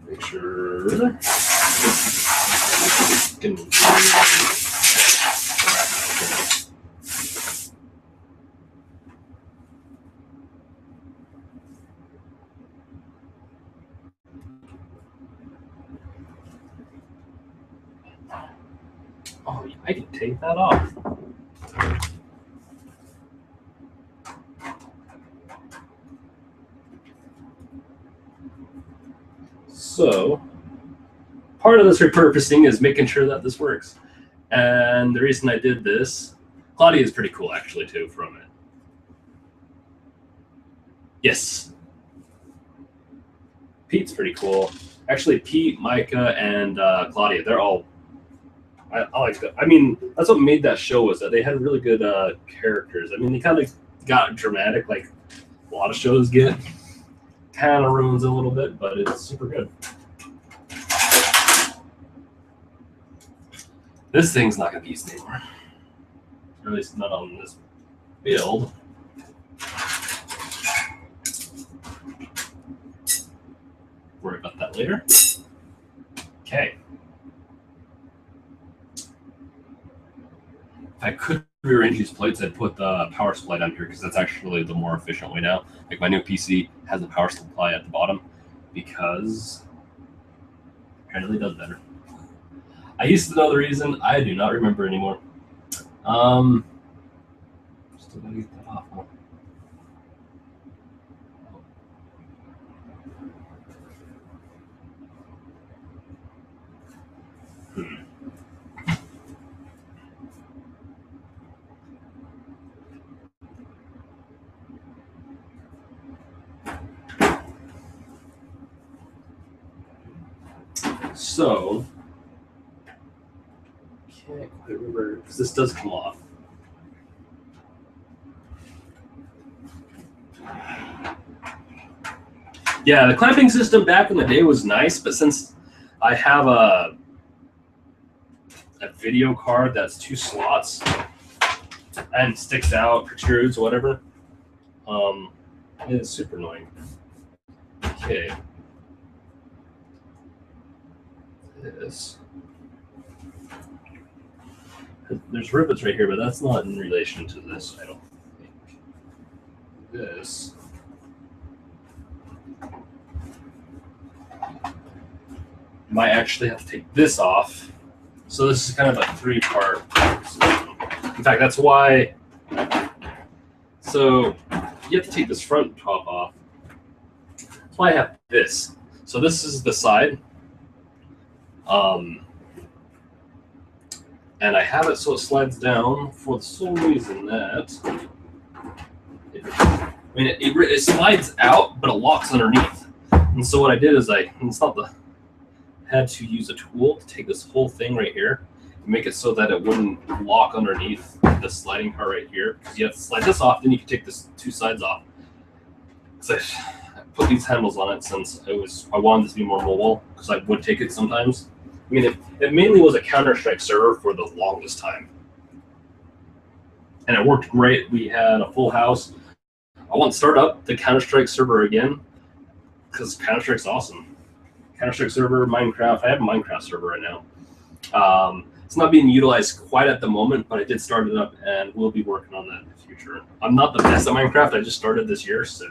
Make sure can I can take that off. So part of this repurposing is making sure that this works. And the reason I did this, Claudia is pretty cool actually too from it. Yes. Pete's pretty cool. Actually, Pete, Micah, and Claudia, they're all, I like that. I mean, that's what made that show, was that they had really good characters. I mean, they kind of got dramatic, like a lot of shows get. Kind of ruins it a little bit, but it's super good. This thing's not going to be used anymore. Or at least not on this build. Worry about that later. Okay. If I could rearrange these plates, I'd put the power supply down here because that's actually the more efficient way now. Like my new PC has a power supply at the bottom because apparently it does better. I used to know the reason. I do not remember anymore. Still gotta get that off, huh? So, can't quite remember, because this does come off. Yeah, the clamping system back in the day was nice, but since I have a video card that's 2 slots and sticks out, protrudes, or whatever, it's super annoying. Okay. This. There's rivets right here, but that's not in relation to this, I don't think. This. Might actually have to take this off. So this is kind of a 3-part system. In fact, that's why. So you have to take this front top off. That's why I have this. So this is the side. And I have it so it slides down for the sole reason that it slides out, but it locks underneath. And so what I did is had to use a tool to take this whole thing right here and make it so that it wouldn't lock underneath the sliding part right here. Because you have to slide this off, then you can take this 2 sides off. So I put these handles on it since I wanted this to be more mobile, because I would take it sometimes. I mean, it mainly was a Counter-Strike server for the longest time. And it worked great. We had a full house. I want to start up the Counter-Strike server again because Counter-Strike's awesome. Counter-Strike server, Minecraft. I have a Minecraft server right now. It's not being utilized quite at the moment, but I did start it up and we'll be working on that in the future. I'm not the best at Minecraft. I just started this year, so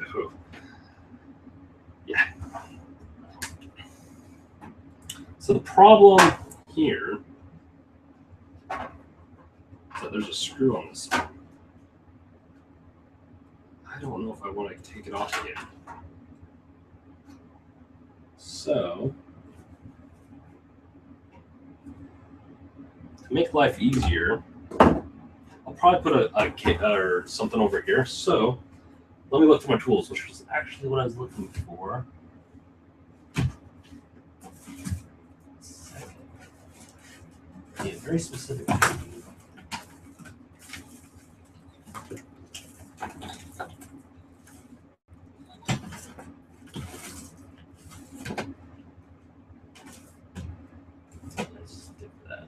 yeah. So the problem here is that there's a screw on this. I don't know if I want to take it off again. So to make life easier, I'll probably put a kit or something over here. So let me look for my tools, which is actually what I was looking for. Yeah, very specific. Let's stick that.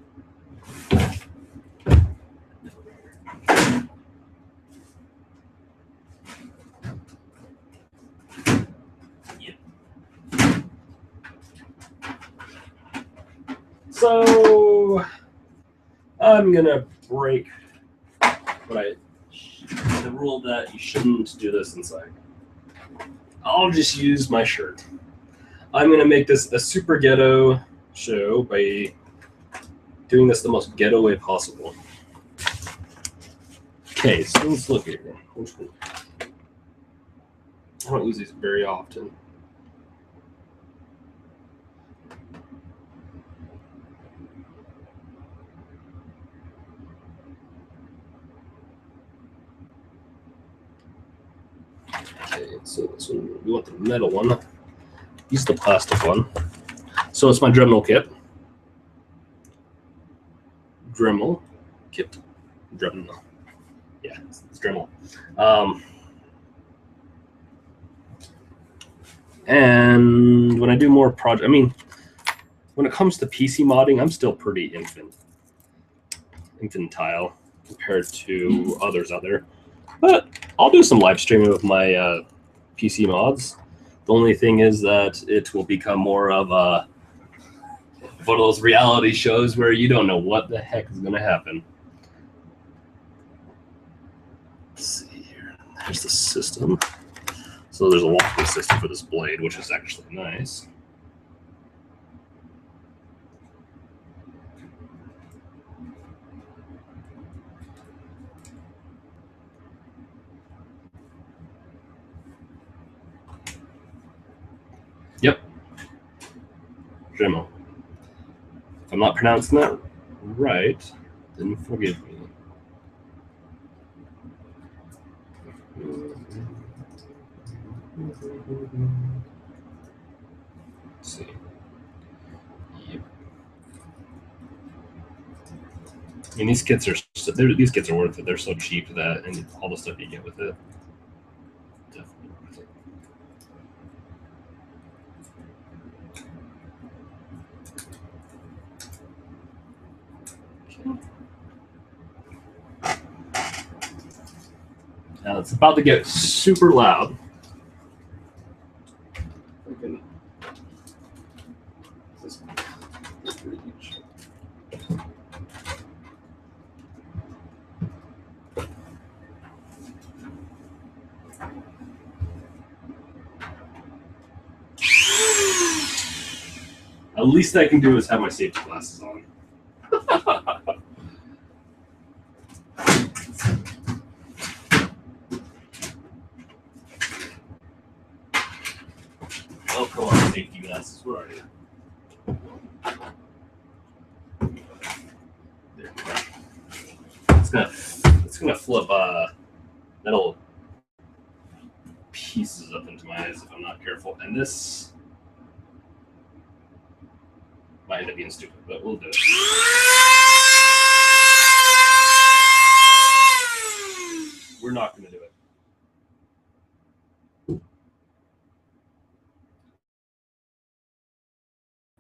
Yeah. So I'm gonna break the rule that you shouldn't do this inside. I'll just use my shirt. I'm gonna make this a super ghetto show by Doing this the most ghetto way possible. Okay, so let's look here. I don't use these very often. Okay, so this one, we want the metal one. Use the plastic one. So it's my Dremel kit. Dremel kit. Dremel. Yeah, it's Dremel. And when I do more project, I mean, when it comes to PC modding, I'm still pretty infantile compared to others out there. But I'll do some live streaming with my PC mods. The only thing is that it will become more of one of those reality shows where you don't know what the heck is going to happen. Let's see here. There's the system. So there's a locking system for this blade, which is actually nice. Yep. Dremel. If I'm not pronouncing that right, then forgive me. Let's see. Yep. I mean, these kits are worth it. They're so cheap that, and all the stuff you get with it, definitely worth it. Okay. Now it's about to get super loud. At least I can do is have my safety glasses on. Oh, come on, safety glasses. Where are you? There we go. It's gonna flip metal pieces up into my eyes if I'm not careful. And this might end up being stupid, but we'll do it. We're not going to do it.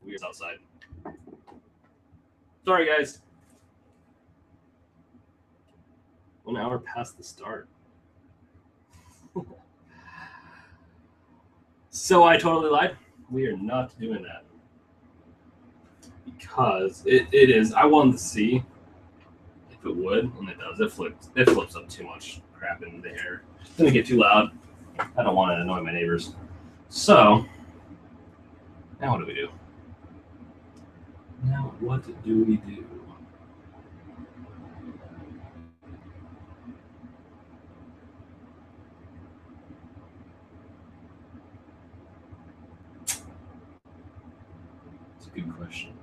We're outside. Sorry, guys. 1 hour past the start. So I totally lied. We are not doing that. Because it is, I wanted to see if it would, and it does. It flips up too much crap in the air. It's gonna get too loud. I don't want to annoy my neighbors. So now what do we do? Now what do we do? It's a good question.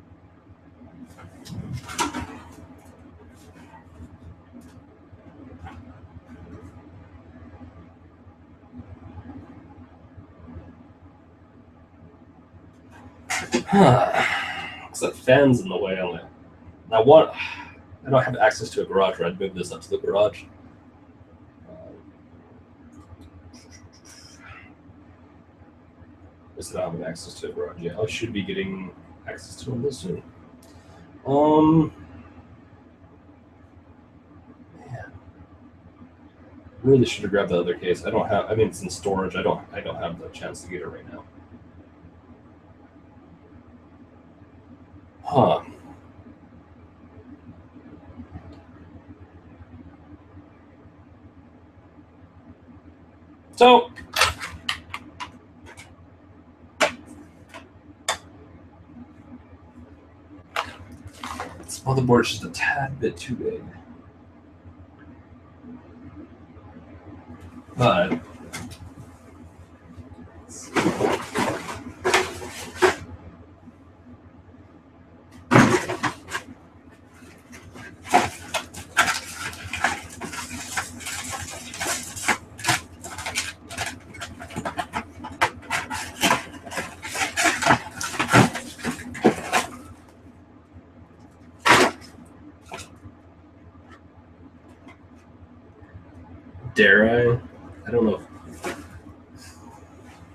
Looks like fans in the way on it. Now what? I don't have access to a garage, or I'd move this up to the garage. I don't have access to a garage yet. I should be getting access to one soon. Man. Really should have grabbed the other case. I don't have. I mean, it's in storage. I don't have the chance to get it right now. Huh. So let's motherboard is just a tad bit too big. But dare I? I don't know.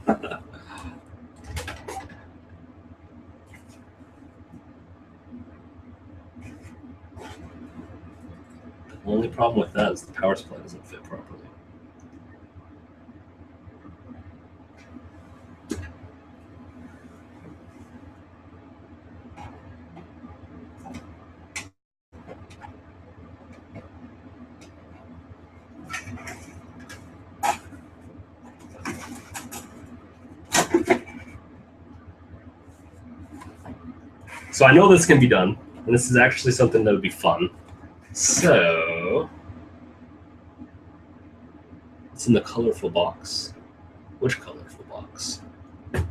The only problem with that is the power supply doesn't fit properly. So I know this can be done, and this is actually something that would be fun. So it's in the colorful box. Which colorful box? I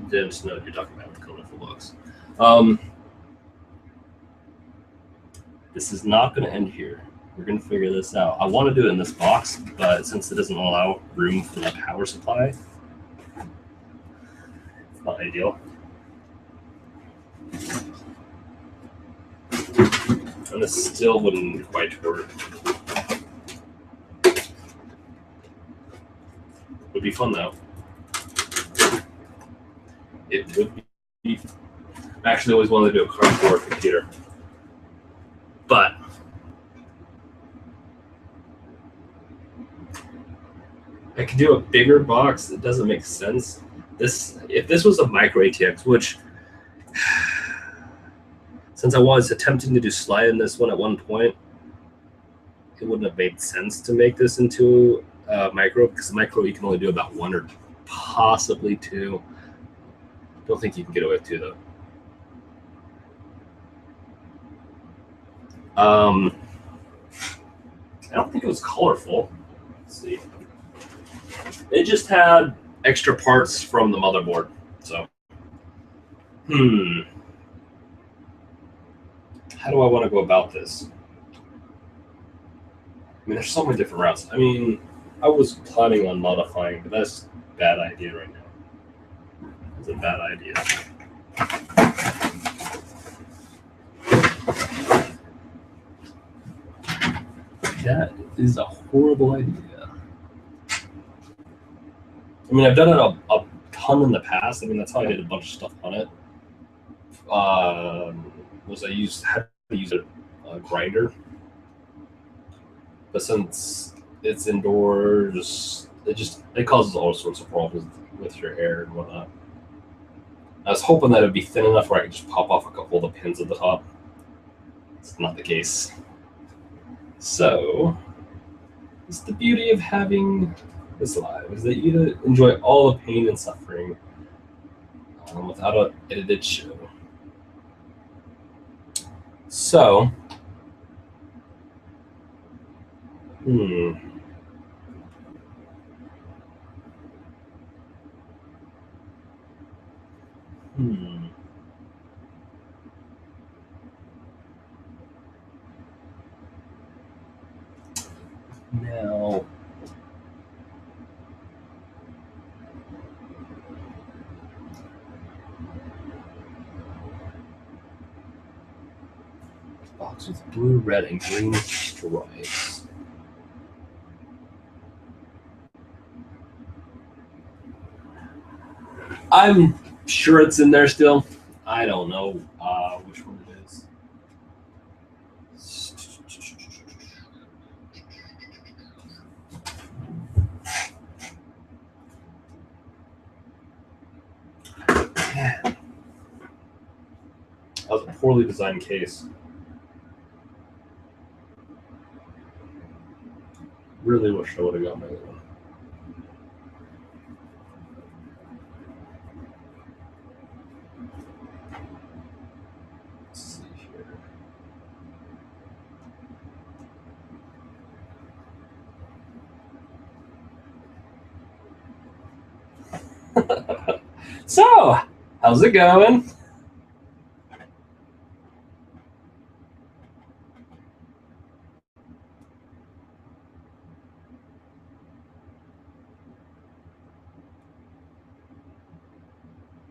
didn't know what you're talking about with the colorful box. This is not going to end here. We're going to figure this out. I want to do it in this box, but since it doesn't allow room for the power supply, it's not ideal. And this still wouldn't quite work. Would be fun though. It would be. I actually always wanted to do a cardboard computer, but I could do a bigger box. It doesn't make sense. If this was a micro ATX, which since I was attempting to do slide in this one at one point, it wouldn't have made sense to make this into a micro, because the micro you can only do about one or possibly two. Don't think you can get away with two though. I don't think it was colorful. Let's see. It just had extra parts from the motherboard. So, how do I want to go about this? I mean, there's so many different routes. I mean, I was planning on modifying, but that's a bad idea right now. It's a bad idea. That is a horrible idea. I mean, I've done it a ton in the past. I mean, that's how I did a bunch of stuff on it. Had to use a grinder, but since it's indoors, it causes all sorts of problems with your hair and whatnot. I was hoping that it'd be thin enough where I could just pop off a couple of the pins at the top. It's not the case. So, it's the beauty of having this live, is that you get to enjoy all the pain and suffering without an edited show. So, Now, box with blue, red, and green stripes. I'm sure it's in there still. I don't know which one it is. Man. That was a poorly designed case. Really wish I would have got my other one. So, how's it going?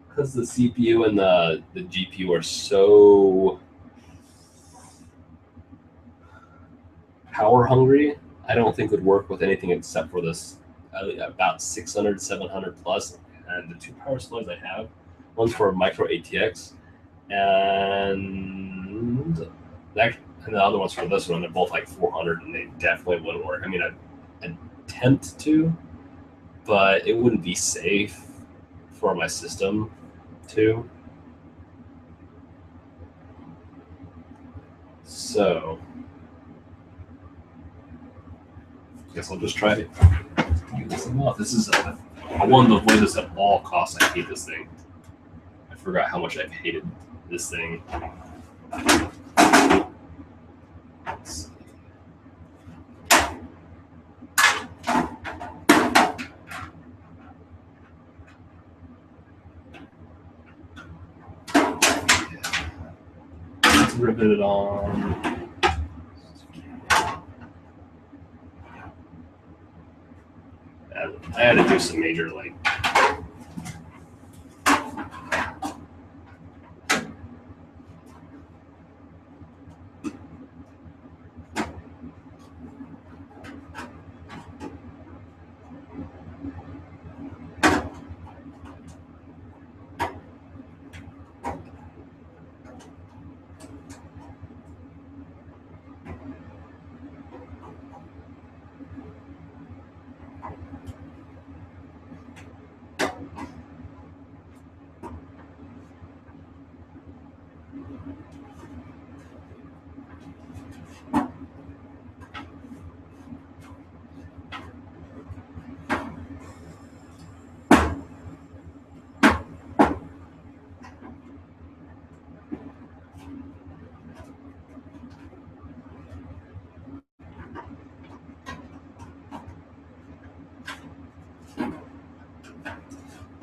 Because the CPU and the GPU are so power hungry, I don't think would work with anything except for this about 600, 700 plus. And the two power supplies I have, one's for micro ATX, and the other one's for this one. They're both like 400, and they definitely wouldn't work. I mean, I'd attempt to, but it wouldn't be safe for my system to. So, I guess I'll just try to get this thing off. This is I wanted to avoid this at all costs. I hate this thing. I forgot how much I've hated this thing. Let's see. Let's rivet it on. I had to do some major like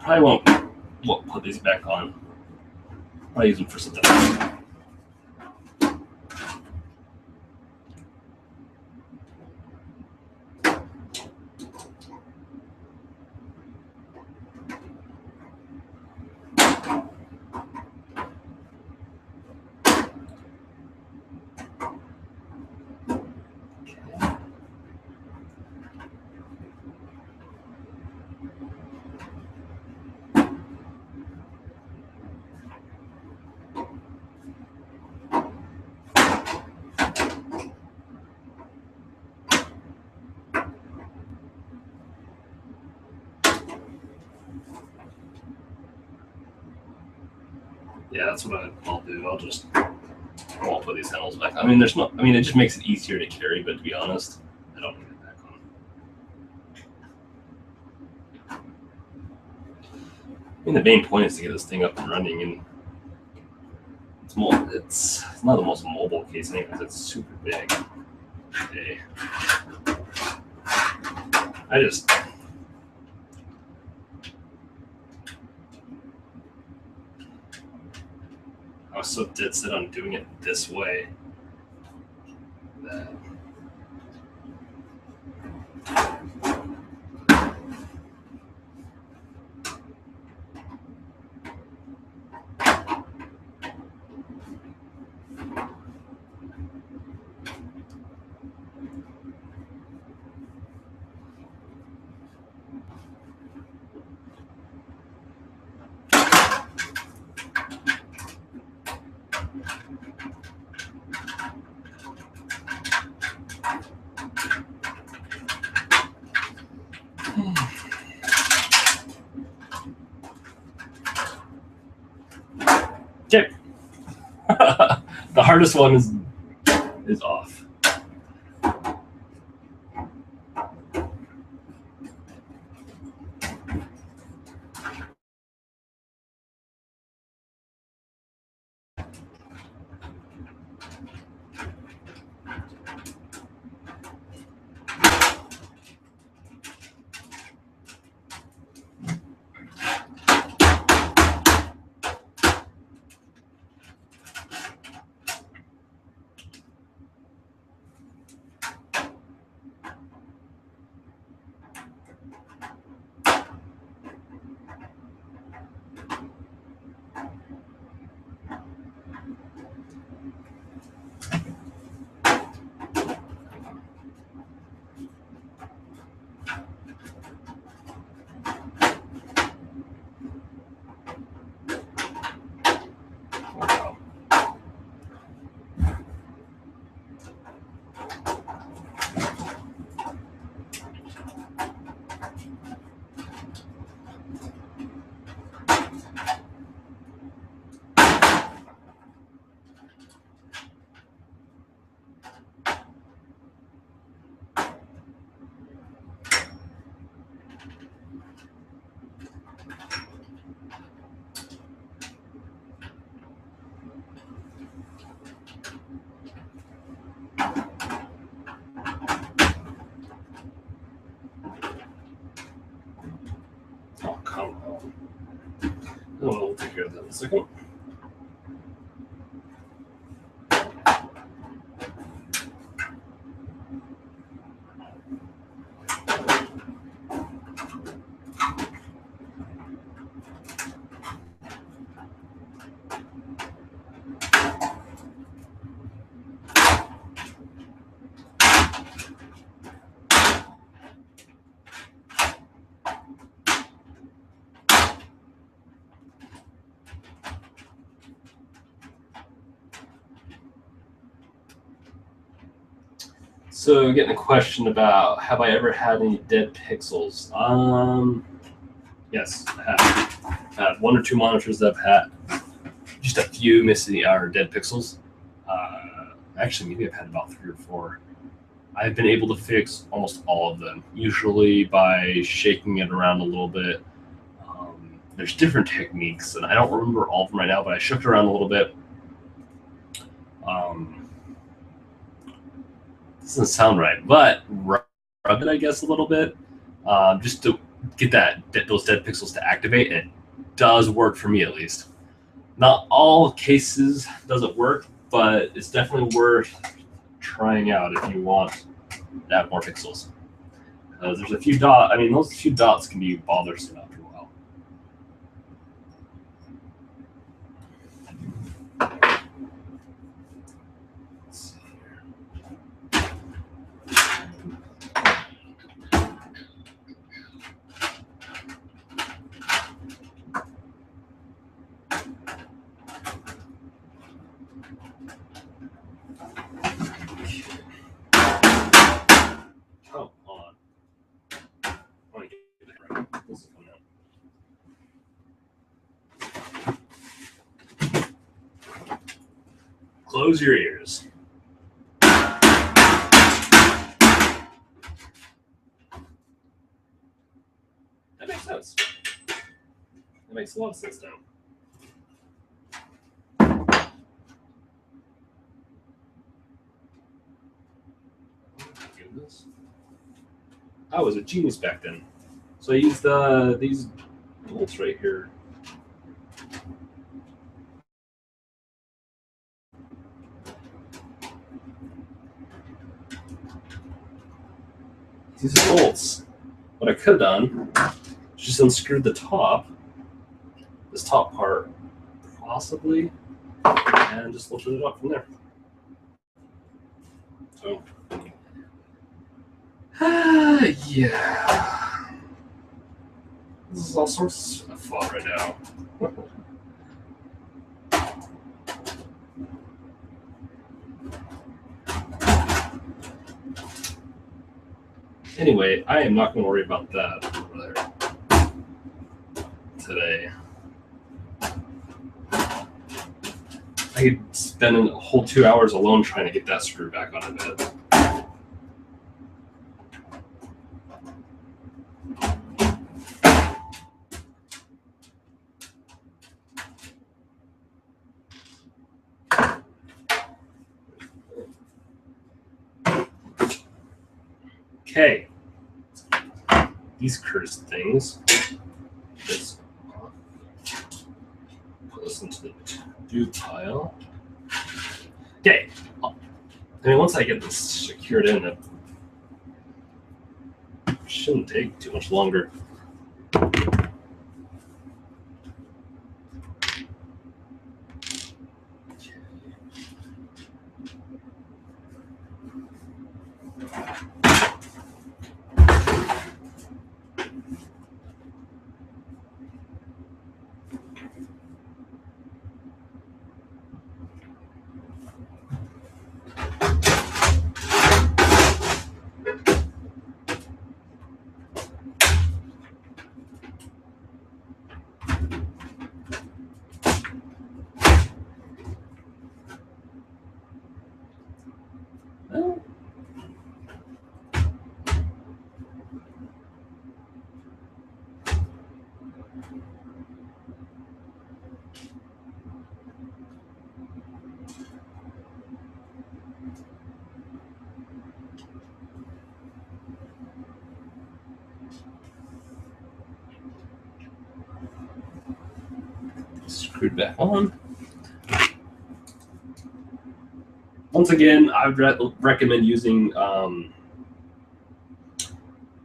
I won't put these back on. I'll use them for something else. Yeah, that's what I'll do. I won't put these handles back on. I mean, it just makes it easier to carry, but to be honest, I don't need it back on. I mean, the main point is to get this thing up and running, and it's not the most mobile case anyways. It's super big. Okay. I was so dead set on doing it this way that okay. The hardest one is off. that in a second. So getting a question about, have I ever had any dead pixels? Yes, I have. I have 1 or 2 monitors that have had just a few missing or dead pixels. Actually, maybe I've had about 3 or 4. I've been able to fix almost all of them, usually by shaking it around a little bit. There's different techniques, and I don't remember all of them right now, but I shook it around a little bit. Doesn't sound right, but rub it, I guess, a little bit, just to get those dead pixels to activate. It does work for me, at least. Not all cases does it work, but it's definitely worth trying out if you want to have more pixels. There's a few dots. I mean, those few dots can be bothersome after a while. Close your ears. That makes sense. That makes a lot of sense now. Goodness. I was a genius back then. So I used these bolts right here. These are bolts. What I could have done is just unscrewed the top, this top part, possibly, and just lifted it up from there. So, yeah. This is all sorts of fun right now. Anyway, I am not going to worry about that over there today. I could spend a whole 2 hours alone trying to get that screw back on a bit. Okay, these cursed things. Let's put this into the do pile. Okay, I mean, once I get this secured in, it shouldn't take too much longer. Screwed back on. Once again, I would recommend using an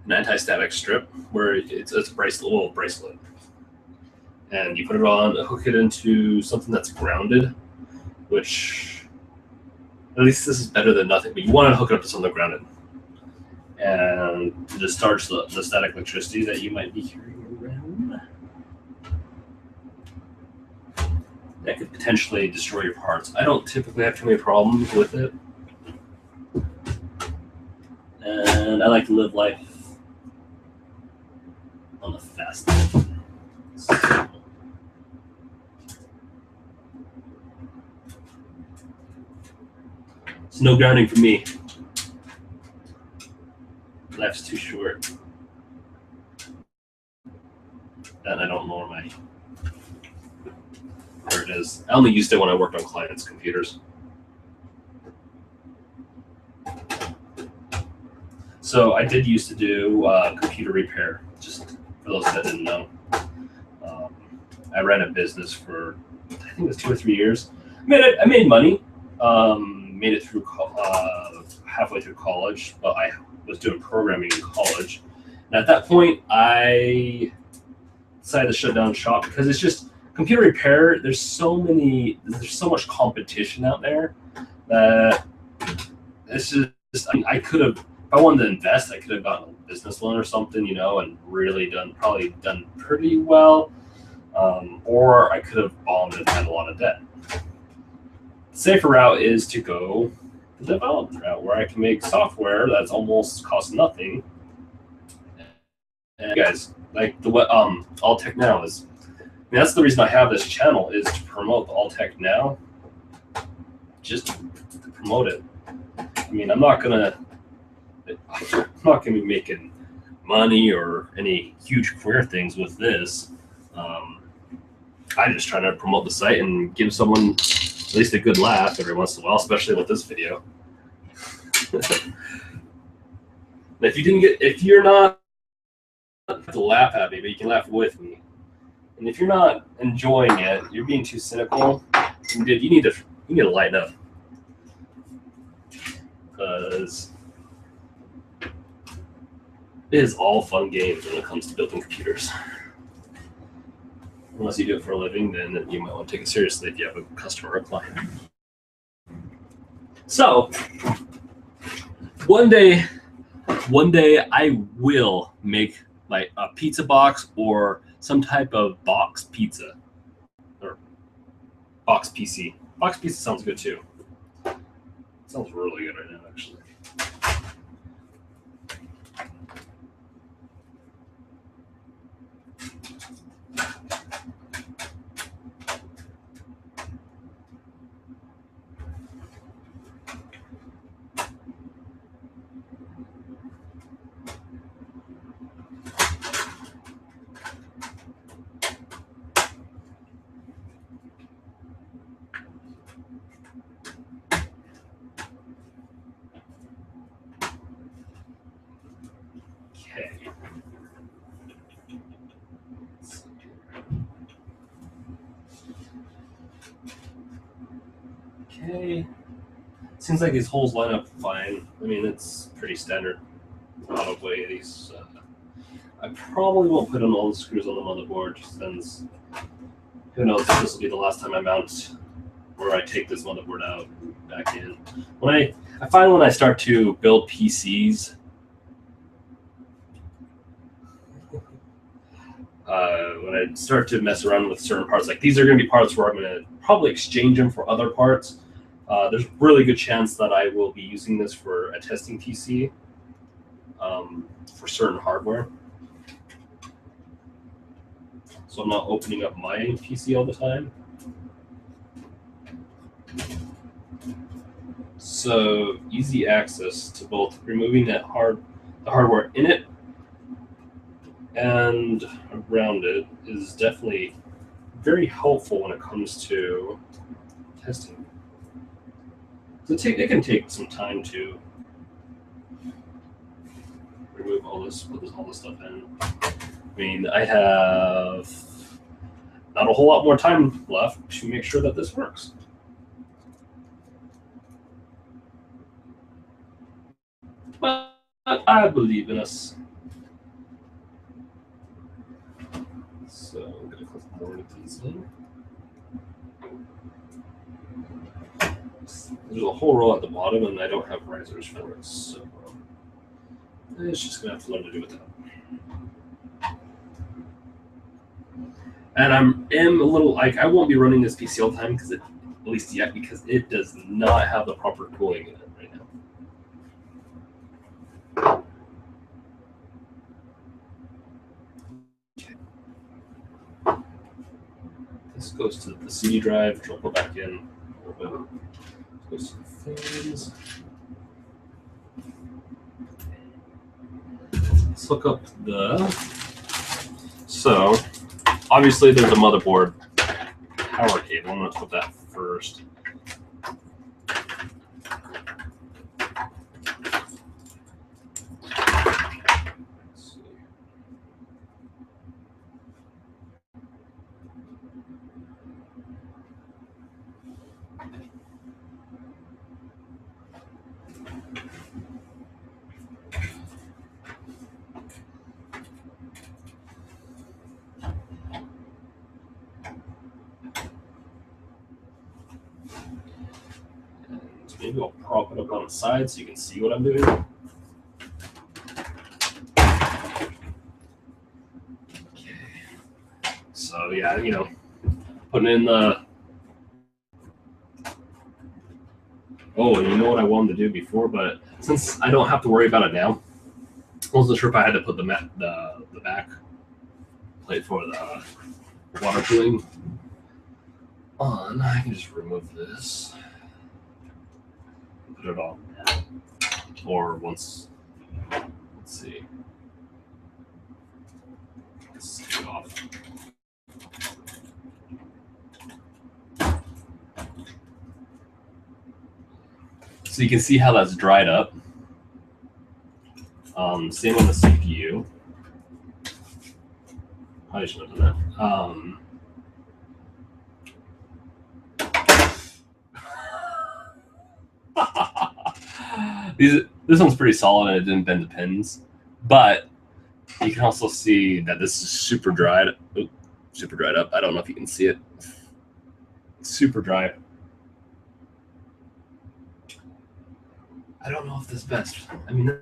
anti-static strip where it's a little bracelet. And you put it on, hook it into something that's grounded, which at least this is better than nothing, but you want to hook it up to something grounded. And to discharge the static electricity that you might be carrying around. That could potentially destroy your parts. I don't typically have too many problems with it. And I like to live life on the fast life. So, it's no grounding for me. Life's too short. And I don't know my... There it is. I only used it when I worked on clients' computers. So I did used to do computer repair, just for those that didn't know. I ran a business for, I think it was 2 or 3 years. I made money, made it through halfway through college, but I was doing programming in college. And at that point, I decided to shut down shop because it's just, computer repair, there's so much competition out there that it's just, I could have, if I wanted to invest, I could have gotten a business loan or something, and really probably done pretty well. Or I could have bombed and had a lot of debt. The safer route is to go the development route where I can make software that's almost costs nothing. And guys, like All Tech Now is, that's the reason I have this channel, is to promote the All Tech Now. Just to promote it. I mean, I'm not gonna be making money or any huge career things with this. I'm just trying to promote the site and give someone at least a good laugh every once in a while, especially with this video. If you're not to laugh at me, but you can laugh with me. And if you're not enjoying it, you're being too cynical. Dude, you need to lighten up, because it is all fun games when it comes to building computers. Unless you do it for a living, then you might want to take it seriously if you have a customer or a client. So, one day I will make like a pizza box or some type of box pizza or box PC. Box pizza sounds good too. Sounds really good right now, actually. Okay. Seems like these holes line up fine. I mean, it's pretty standard way. These. I probably won't put in all the screws on the motherboard, since who knows if this will be the last time I mount or I take this motherboard out and back in. I find when I start to build PCs, when I start to mess around with certain parts, like these are going to be parts where I'm going to probably exchange them for other parts. There's a really good chance that I will be using this for a testing PC for certain hardware. So I'm not opening up my PC all the time. So easy access to both removing the hardware in it and around it is definitely very helpful when it comes to testing. So it can take some time to remove all this, put all this stuff in. I mean, I have not a whole lot more time left to make sure that this works. But I believe in us. So I'm going to click more of these in. There's a whole row at the bottom, and I don't have risers for it, so it's just going to have to learn to do with that. And am a little like, I won't be running this PC all the time because at least yet, because it does not have the proper cooling in it right now. Okay. This goes to the CD drive, which I'll put back in a little bit. This goes to the fans. Let's hook up so obviously there's a motherboard power cable. I'm going to put that first. Maybe I'll prop it up on the side so you can see what I'm doing. Okay. So yeah, you know, putting in the. Oh, and you know what I wanted to do before, but since I don't have to worry about it now, I wasn't sure if I had to put the back plate for the water cooling on. I can just remove this. Put it on, or once. Let's see. Let's take it off. So you can see how that's dried up. Same on the CPU. I should have done that. This one's pretty solid and it didn't bend the pins, but you can also see that this is super dried. Oops, super dried up. I don't know if you can see it. It's super dry. I don't know if this is best. I mean,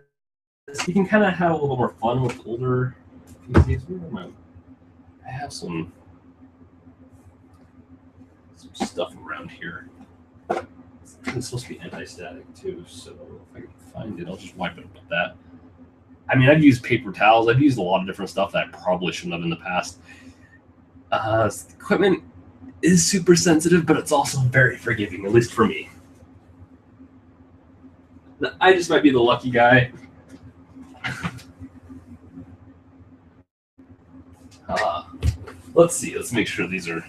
you can kind of have a little more fun with older PCs. I have some stuff around here. It's supposed to be anti-static too, so if I can find it, I'll just wipe it up with that. I mean, I've used paper towels. I've used a lot of different stuff that I probably shouldn't have in the past. Equipment is super sensitive, but it's also very forgiving, at least for me. I just might be the lucky guy. Let's see. Let's make sure these are.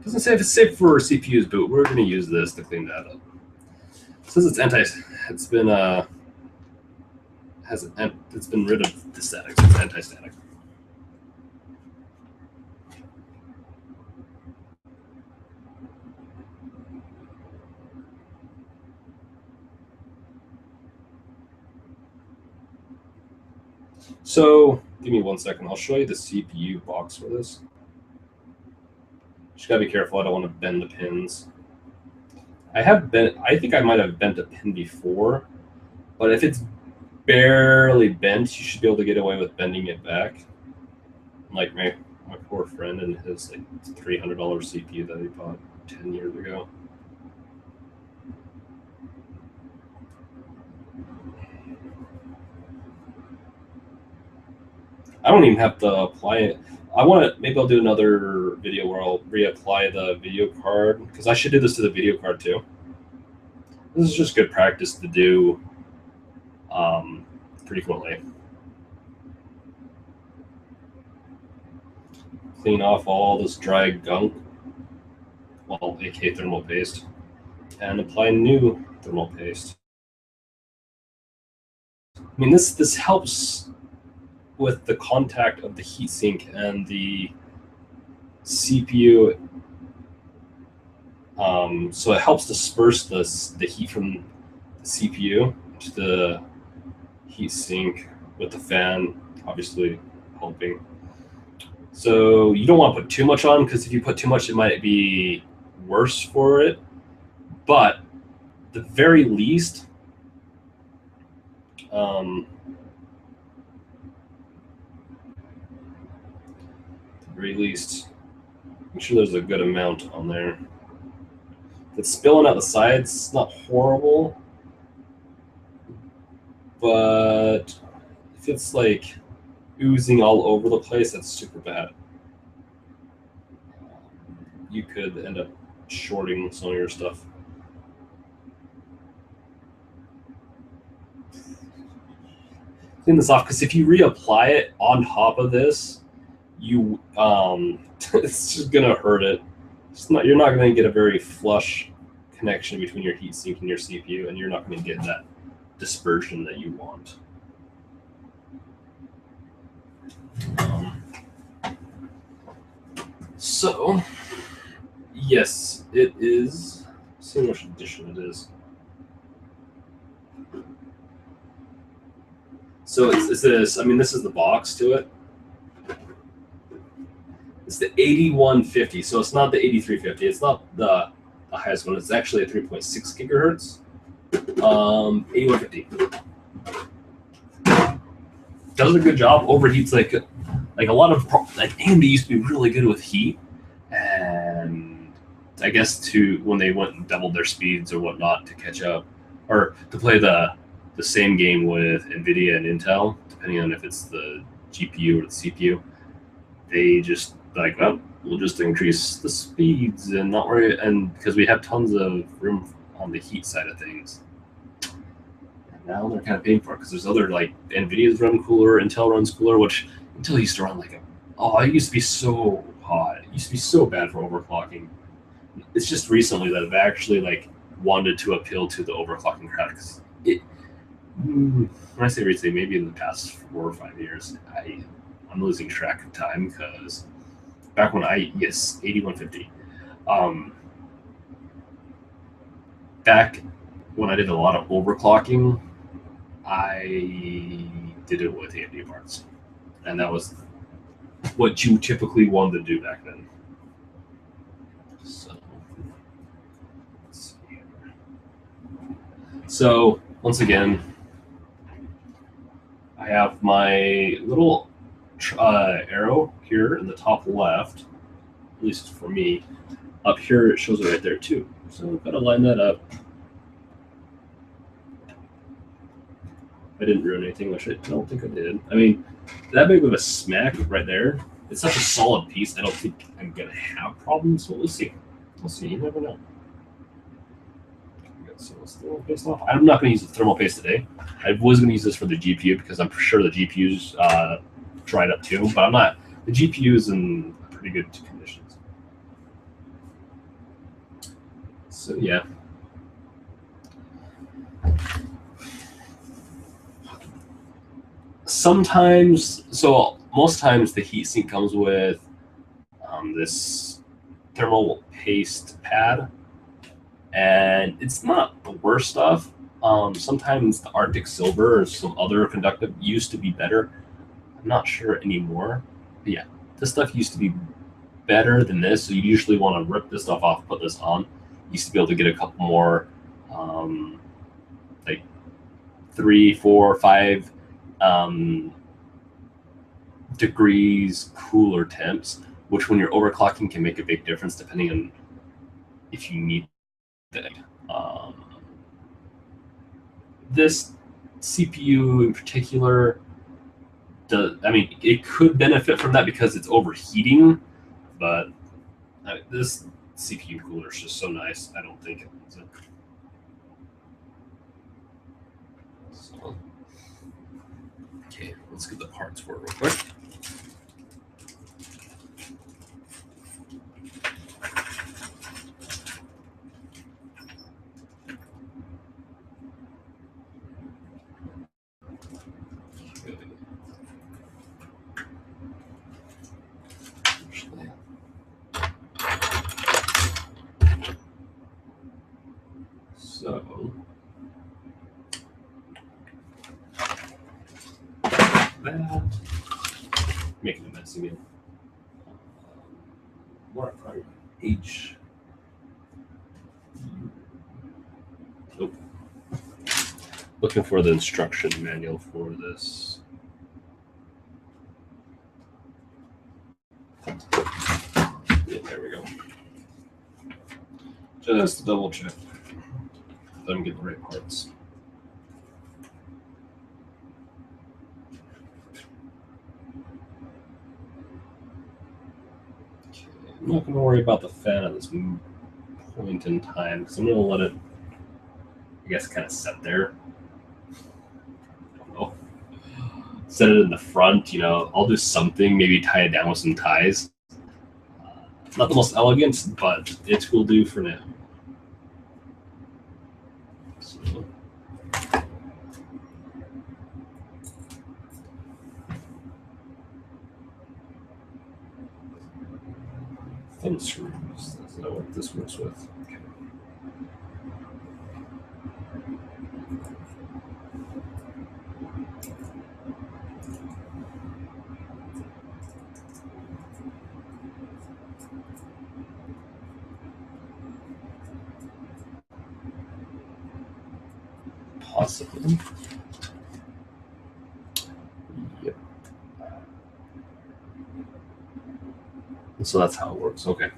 Doesn't say if it's safe for CPUs, but we're going to use this to clean that up. Since it's it's been it's been rid of the static, so it's anti-static. So give me 1 second. I'll show you the CPU box for this. Just gotta be careful. I don't want to bend the pins. I think I might have bent a pin before, but if it's barely bent, you should be able to get away with bending it back. Like my poor friend and his like $300 CPU that he bought 10 years ago. I don't even have to apply it. Maybe I'll do another video where I'll reapply the video card, because I should do this to the video card too. This is just good practice to do frequently. Clean off all this dry gunk, well, aka thermal paste, and apply new thermal paste. I mean, this helps with the contact of the heatsink and the CPU. So it helps disperse the heat from the CPU to the heatsink with the fan, obviously helping. So you don't want to put too much on, because if you put too much, it might be worse for it. But the very least, make sure there's a good amount on there. If it's spilling out the sides, it's not horrible. But if it's like oozing all over the place, that's super bad. You could end up shorting some of your stuff. Clean this off, because if you reapply it on top of this, you it's just gonna hurt it. You're not gonna get a very flush connection between your heatsink and your CPU, and you're not gonna get that dispersion that you want. So yes, it is. Let's see which edition it is. So it's this. I mean, this is the box to it. It's the 8150. So it's not the 8350. It's not the highest one. It's actually a 3.6 gigahertz. 8150. Does a good job. Overheats like a lot of AMD used to be really good with heat, and I guess when they went and doubled their speeds or whatnot to catch up, or to play the same game with NVIDIA and Intel, depending on if it's the GPU or the CPU, they just like, well, we'll just increase the speeds and not worry, and because we have tons of room on the heat side of things. And now they're kind of paying for it, because there's other, like, NVIDIA's run cooler, Intel runs cooler, which Intel used to run like it used to be so hot. It used to be so bad for overclocking. It's just recently that I've actually like wanted to appeal to the overclocking crowd, because when I say recently, maybe in the past 4 or 5 years, I'm losing track of time, because back when 8150, back when I did a lot of overclocking, I did it with AMD parts, and that was what you typically wanted to do back then. So let's see here. So once again, I have my little arrow here in the top left, at least for me. Up here, it shows it right there too. So I've got to line that up. I didn't ruin anything, which I don't think I did. I mean, that big of a smack right there, it's such a solid piece, I don't think I'm going to have problems, but we'll see. We'll see. You never know. So let's thermal paste off. I'm not going to use the thermal paste today. I was going to use this for the GPU, because I'm sure the GPU's dried up too, but I'm not. The GPU is in pretty good conditions. So yeah. Most times the heatsink comes with this thermal paste pad, and it's not the worst stuff. Sometimes the Arctic Silver or some other conductive used to be better. I'm not sure anymore. But yeah, this stuff used to be better than this, so you usually want to rip this stuff off, put this on. You used to be able to get a couple more, like 3, 4, 5 degrees cooler temps, which when you're overclocking can make a big difference depending on if you need that. This CPU in particular, it could benefit from that because it's overheating, but this CPU cooler is just so nice. I don't think it needs it. So, okay, let's get the parts for it real quick. that. Making a mess again. What are H? Nope. Looking for the instruction manual for this. Yeah, there we go. Just to double check that I'm getting the right parts. Okay, I'm not going to worry about the fan at this point in time because I'm going to let it, I guess, kind of set there. I don't know. Set it in the front, you know, I'll do something, maybe tie it down with some ties. Not the most elegant, but it will do for now. So, thumb screws, that's not what this works with. Okay. Possibly. Yep. So that's how it works. Okay.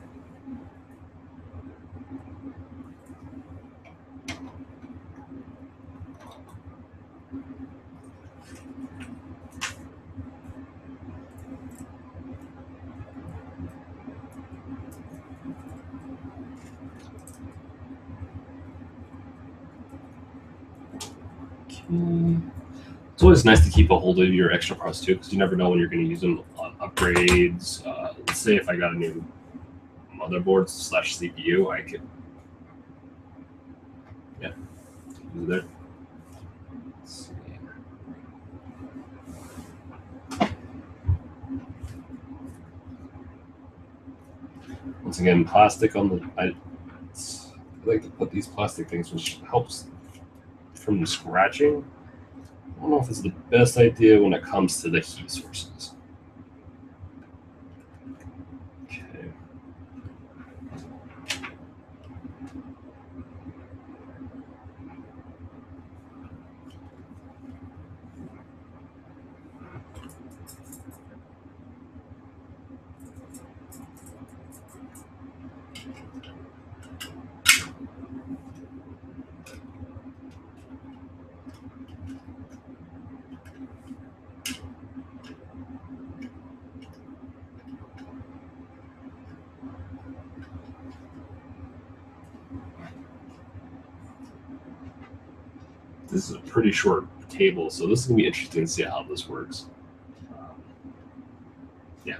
It's always nice to keep a hold of your extra parts too, because you never know when you're going to use them on upgrades. Let's say if I got a new motherboard / CPU, I could, yeah, use it there. Let's see. Once again, plastic on the. I like to put these plastic things, which helps from scratching. I don't know if it's the best idea when it comes to the heat sources. Okay. This is a pretty short table, so this is going to be interesting to see how this works. Yeah.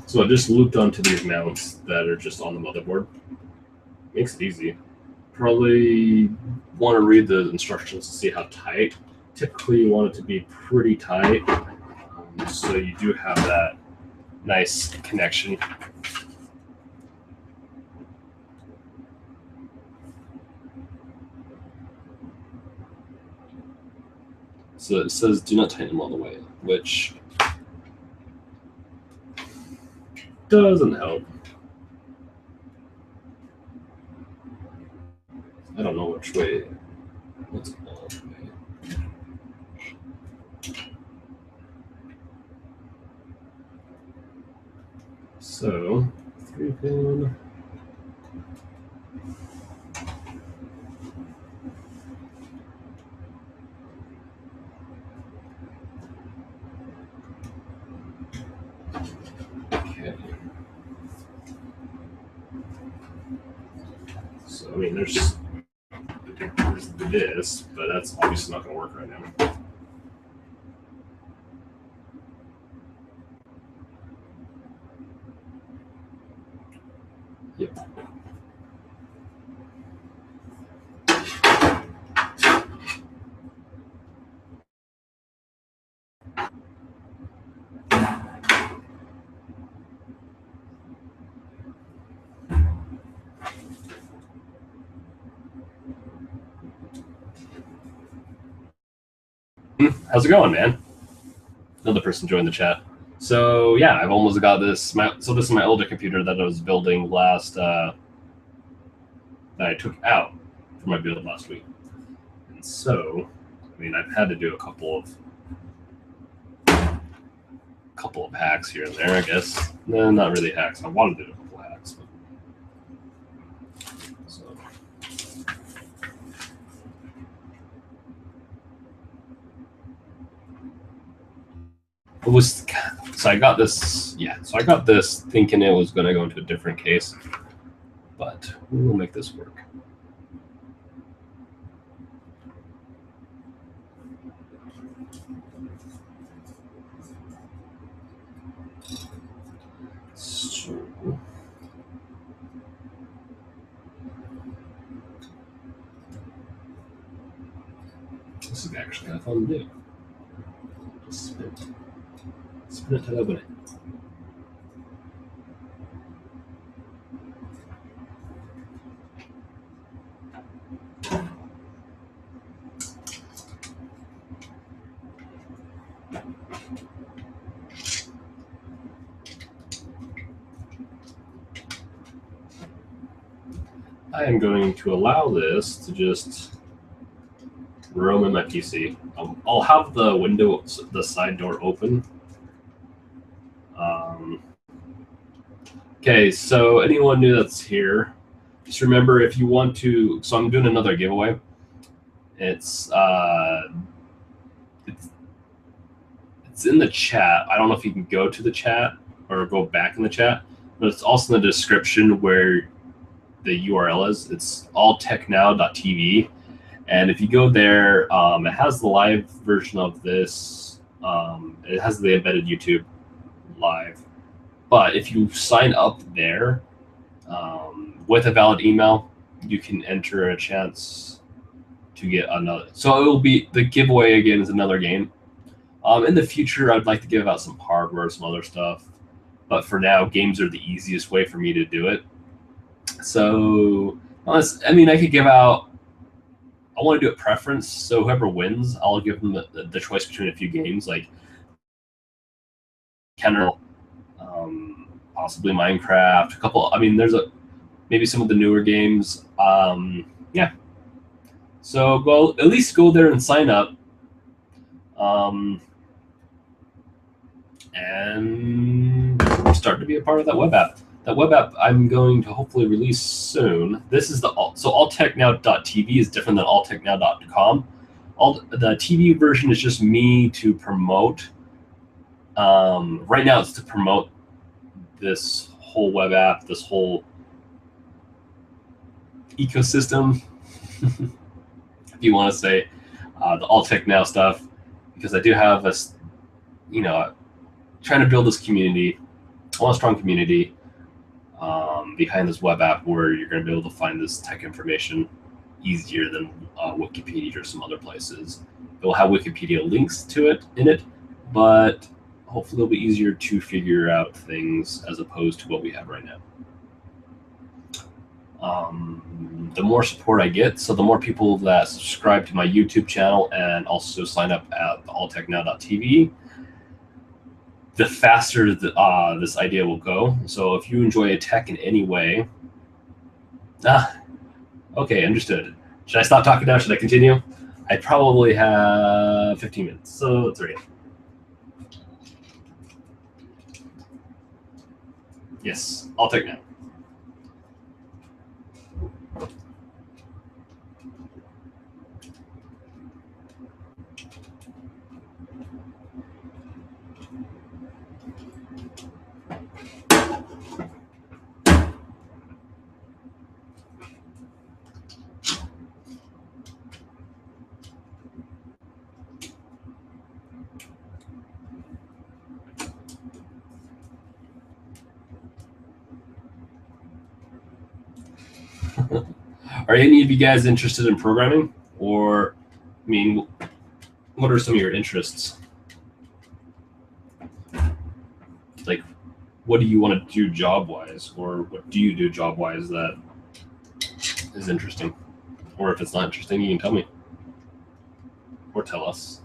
So I just looped onto these mounts that are just on the motherboard. Makes it easy. Probably want to read the instructions to see how tight. Typically, you want it to be pretty tight, so you do have that nice connection. So it says do not tighten them all the way, which doesn't help. I don't know which way. What's all the way? So 3-pin. Okay. So I mean, there's this, but that's obviously not going to work right now. Yep. How's it going, man? Another person joined the chat. So yeah, I've almost got this. So this is my older computer that I was building last. That I took out for my build last week. And so, I mean, I've had to do a couple of hacks here and there, I guess. No, not really hacks. I wanted to do a couple of hacks. So I got this, yeah. So I got this thinking it was going to go into a different case, but we will make this work. So this is actually kind of fun to do. Just spin it to open it. I am going to allow this to just roam in my PC. I'll have the window, the side door open. Okay, so anyone new that's here, just remember if you want to. So I'm doing another giveaway. It's in the chat. I don't know if you can go to the chat or go back in the chat, but it's also in the description where the URL is. It's alltechnow.tv, and if you go there, it has the live version of this. It has the embedded YouTube live, but if you sign up there with a valid email, you can enter a chance to get another. So it will be the giveaway again is another game. In the future, I'd like to give out some hardware, some other stuff, but for now, games are the easiest way for me to do it. So, I mean, I could give out. I want to do a preference, so whoever wins, I'll give them the choice between a few games, like Kenner, possibly Minecraft, a couple. I mean, there's maybe some of the newer games. Yeah. So go at least go there and sign up. And start to be a part of that web app. That web app I'm going to hopefully release soon. This is so alltechnow.tv is different than alltechnow.com. The TV version is just me to promote. Right now it's to promote this whole web app, this whole ecosystem, if you want to say, the alltechnow stuff, because I do have trying to build this community. I want a strong community behind this web app where you're going to be able to find this tech information easier than Wikipedia or some other places. It will have Wikipedia links to it in it, but hopefully it'll be easier to figure out things as opposed to what we have right now. The more support I get, so the more people that subscribe to my YouTube channel and also sign up at alltechnow.tv, the faster this idea will go. So if you enjoy tech in any way, okay, understood. Should I stop talking now? Should I continue? I probably have 15 minutes, so let's read it. Yes, I'll take now. Are any of you guys interested in programming? Or, I mean, what are some of your interests? Like, what do you want to do job-wise? Or what do you do job-wise that is interesting? Or if it's not interesting, you can tell me. Or tell us.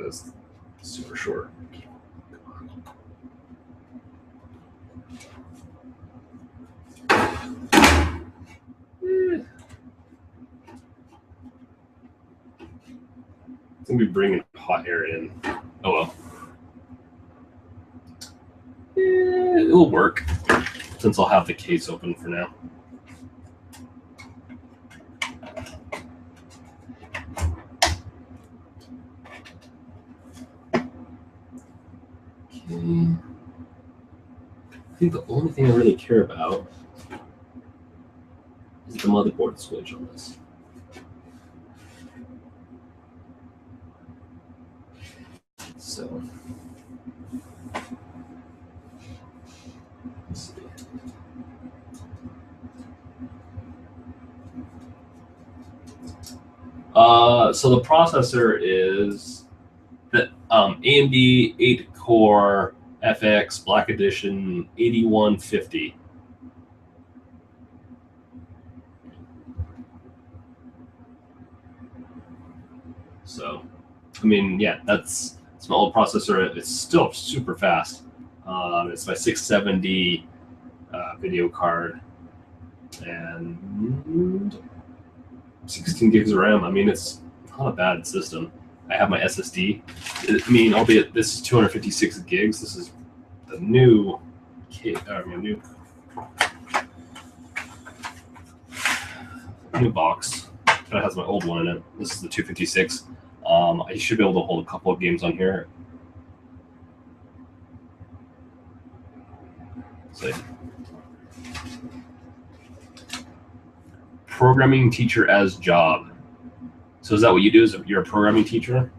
That's super short. It's gonna be bringing hot air in. Oh well. It will work since I'll have the case open for now. Okay. I think the only thing I really care about is the motherboard switch on this. So let's see. So the processor is the AMD 8-core FX Black Edition 8150. So, I mean, yeah, that's an old processor. It's still super fast. It's my 670 video card and 16 gigs of RAM. I mean, it's not a bad system. I have my SSD. I mean, albeit this is 256 gigs. This is the new new box. It has my old one in it. This is the 256. I should be able to hold a couple of games on here. So, programming teacher as job. So is that what you do? Is you're a programming teacher?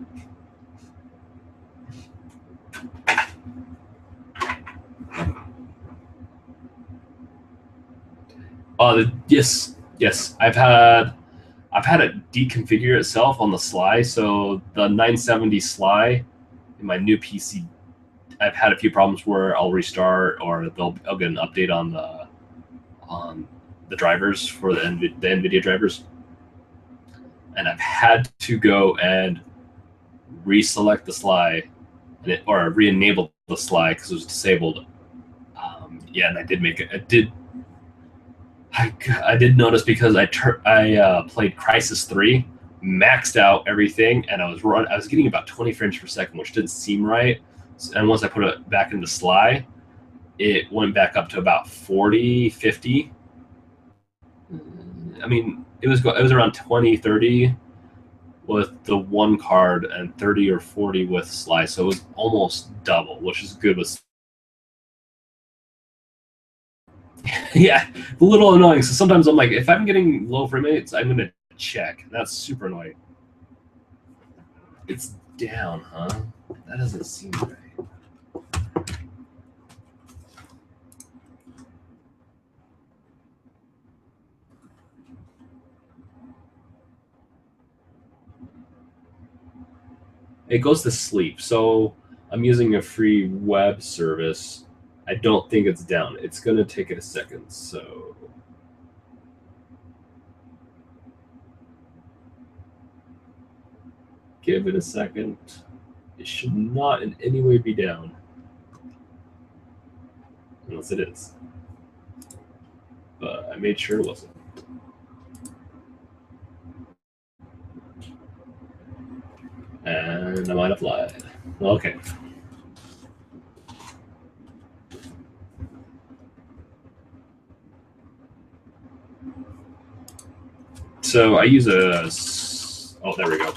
Yes. I've had it deconfigure itself on the sly. So the 970 sly in my new PC, I've had a few problems where I'll restart or I'll get an update on the drivers for the NVIDIA drivers. And I've had to go and reselect the sly or re-enable the sly because it was disabled. Yeah, and I did make it. I did notice because I played Crisis 3, maxed out everything, and I was getting about 20 frames per second, which didn't seem right. And once I put it back into Sly, it went back up to about 40, 50. I mean, it was around 20, 30 with the one card and 30 or 40 with Sly, so it was almost double, which is good with. Yeah, a little annoying. So sometimes I'm like, if I'm getting low frame rates, I'm gonna check. That's super annoying. It's down, huh? That doesn't seem right. It goes to sleep. So I'm using a free web service. I don't think it's down. It's going to take it a second. So give it a second. It should not in any way be down. Unless it is. But I made sure it wasn't. And I might have lied. Okay. So I use oh, there we go.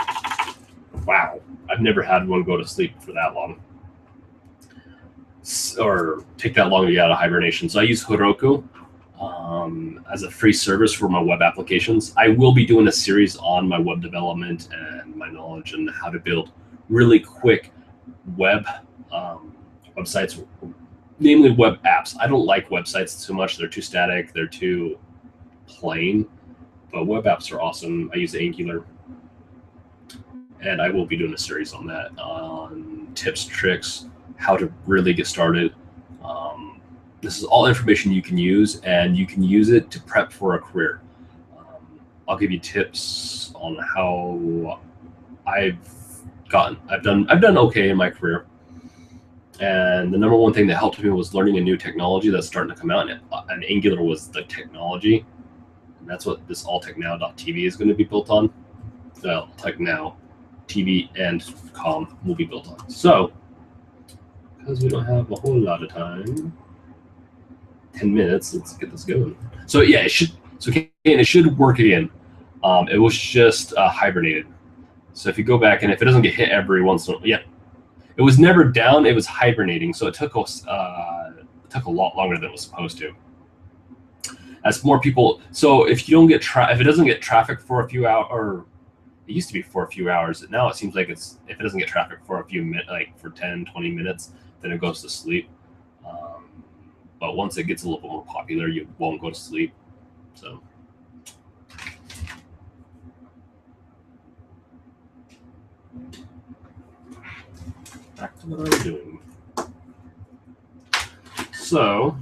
Wow. I've never had one go to sleep for that long. Or take that long to get out of hibernation. So I use Heroku as a free service for my web applications. I will be doing a series on my web development and my knowledge and how to build really quick web websites, namely web apps. I don't like websites too much. They're too static. They're too plain. But web apps are awesome. I use Angular. And I will be doing a series on that, on tips, tricks, how to really get started. This is all information you can use, and you can use it to prep for a career. I'll give you tips on how I've done okay in my career. And the number one thing that helped me was learning a new technology that's starting to come out, and Angular was the technology. And that's what this alltechnow.tv is going to be built on. Well, TechNow TV and com will be built on. So, because we don't have a whole lot of time, 10 minutes, let's get this going. So yeah, it should work again. It was just hibernated. So if you go back, and if it doesn't get hit every once in a while, yeah. It was never down, it was hibernating, so it took us took a lot longer than it was supposed to. As more people, so if you don't get if it doesn't get traffic for a few hours, or it used to be for a few hours, now it seems like if it doesn't get traffic for a few minutes, like for 10, 20 minutes, then it goes to sleep. But once it gets a little bit more popular, you won't go to sleep. So. Back to what I was doing. So,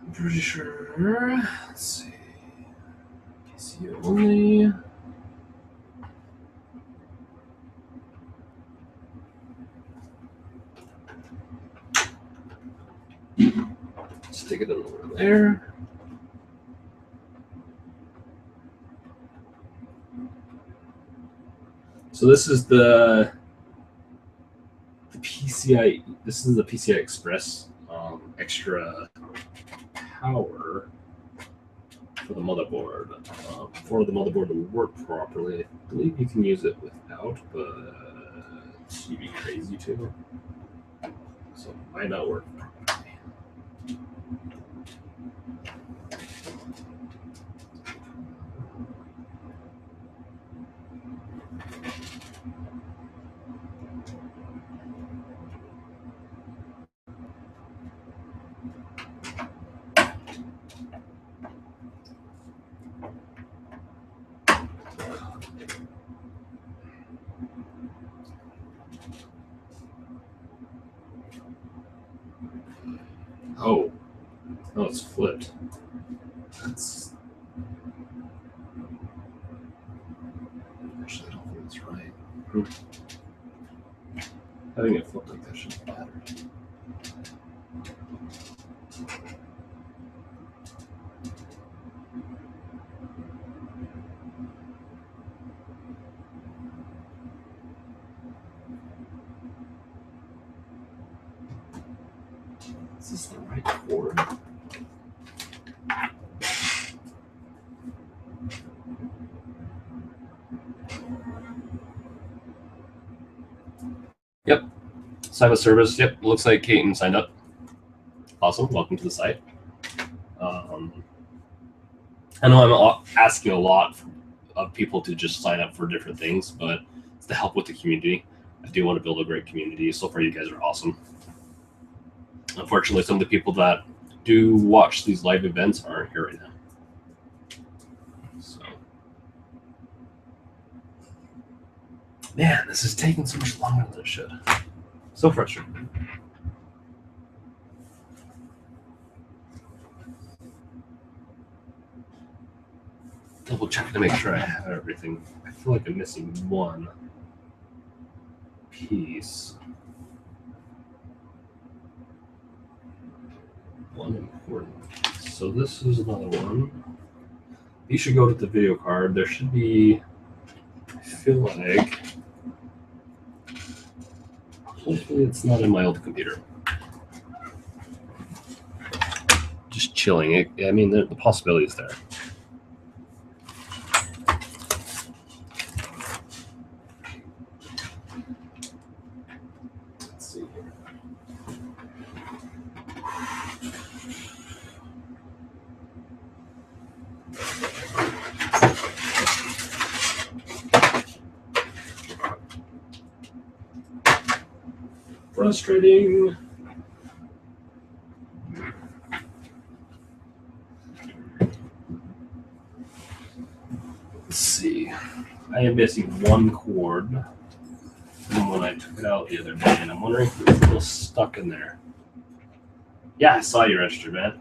I'm pretty sure. Let's see. PC only. Stick it over there. So this is the PCI. This is the PCI Express extra power for the motherboard. For the motherboard to work properly, I believe you can use it without, but you'd be crazy too. So it might not work properly. Oh, no, it's flipped. That's actually, I don't think that's right. Having it flipped like that shouldn't matter. Is this the right cord? Yep. Sign up service. Yep. Looks like Caton signed up. Awesome. Welcome to the site. I know I'm asking a lot of people to just sign up for different things, but it's to help with the community. I do want to build a great community. So far, you guys are awesome. Unfortunately, some of the people that do watch these live events aren't here right now. So, man, this is taking so much longer than it should. So frustrating. Double check to make sure I have everything. I feel like I'm missing one piece. One important. So this is another one. You should go to the video card. There should be, I feel like, hopefully it's not in my old computer. Just chilling. I mean, the possibility is there. Frustrating. Let's see. I am missing one cord from when I took it out the other day, and I'm wondering if it's still stuck in there. Yeah, I saw you registered, man.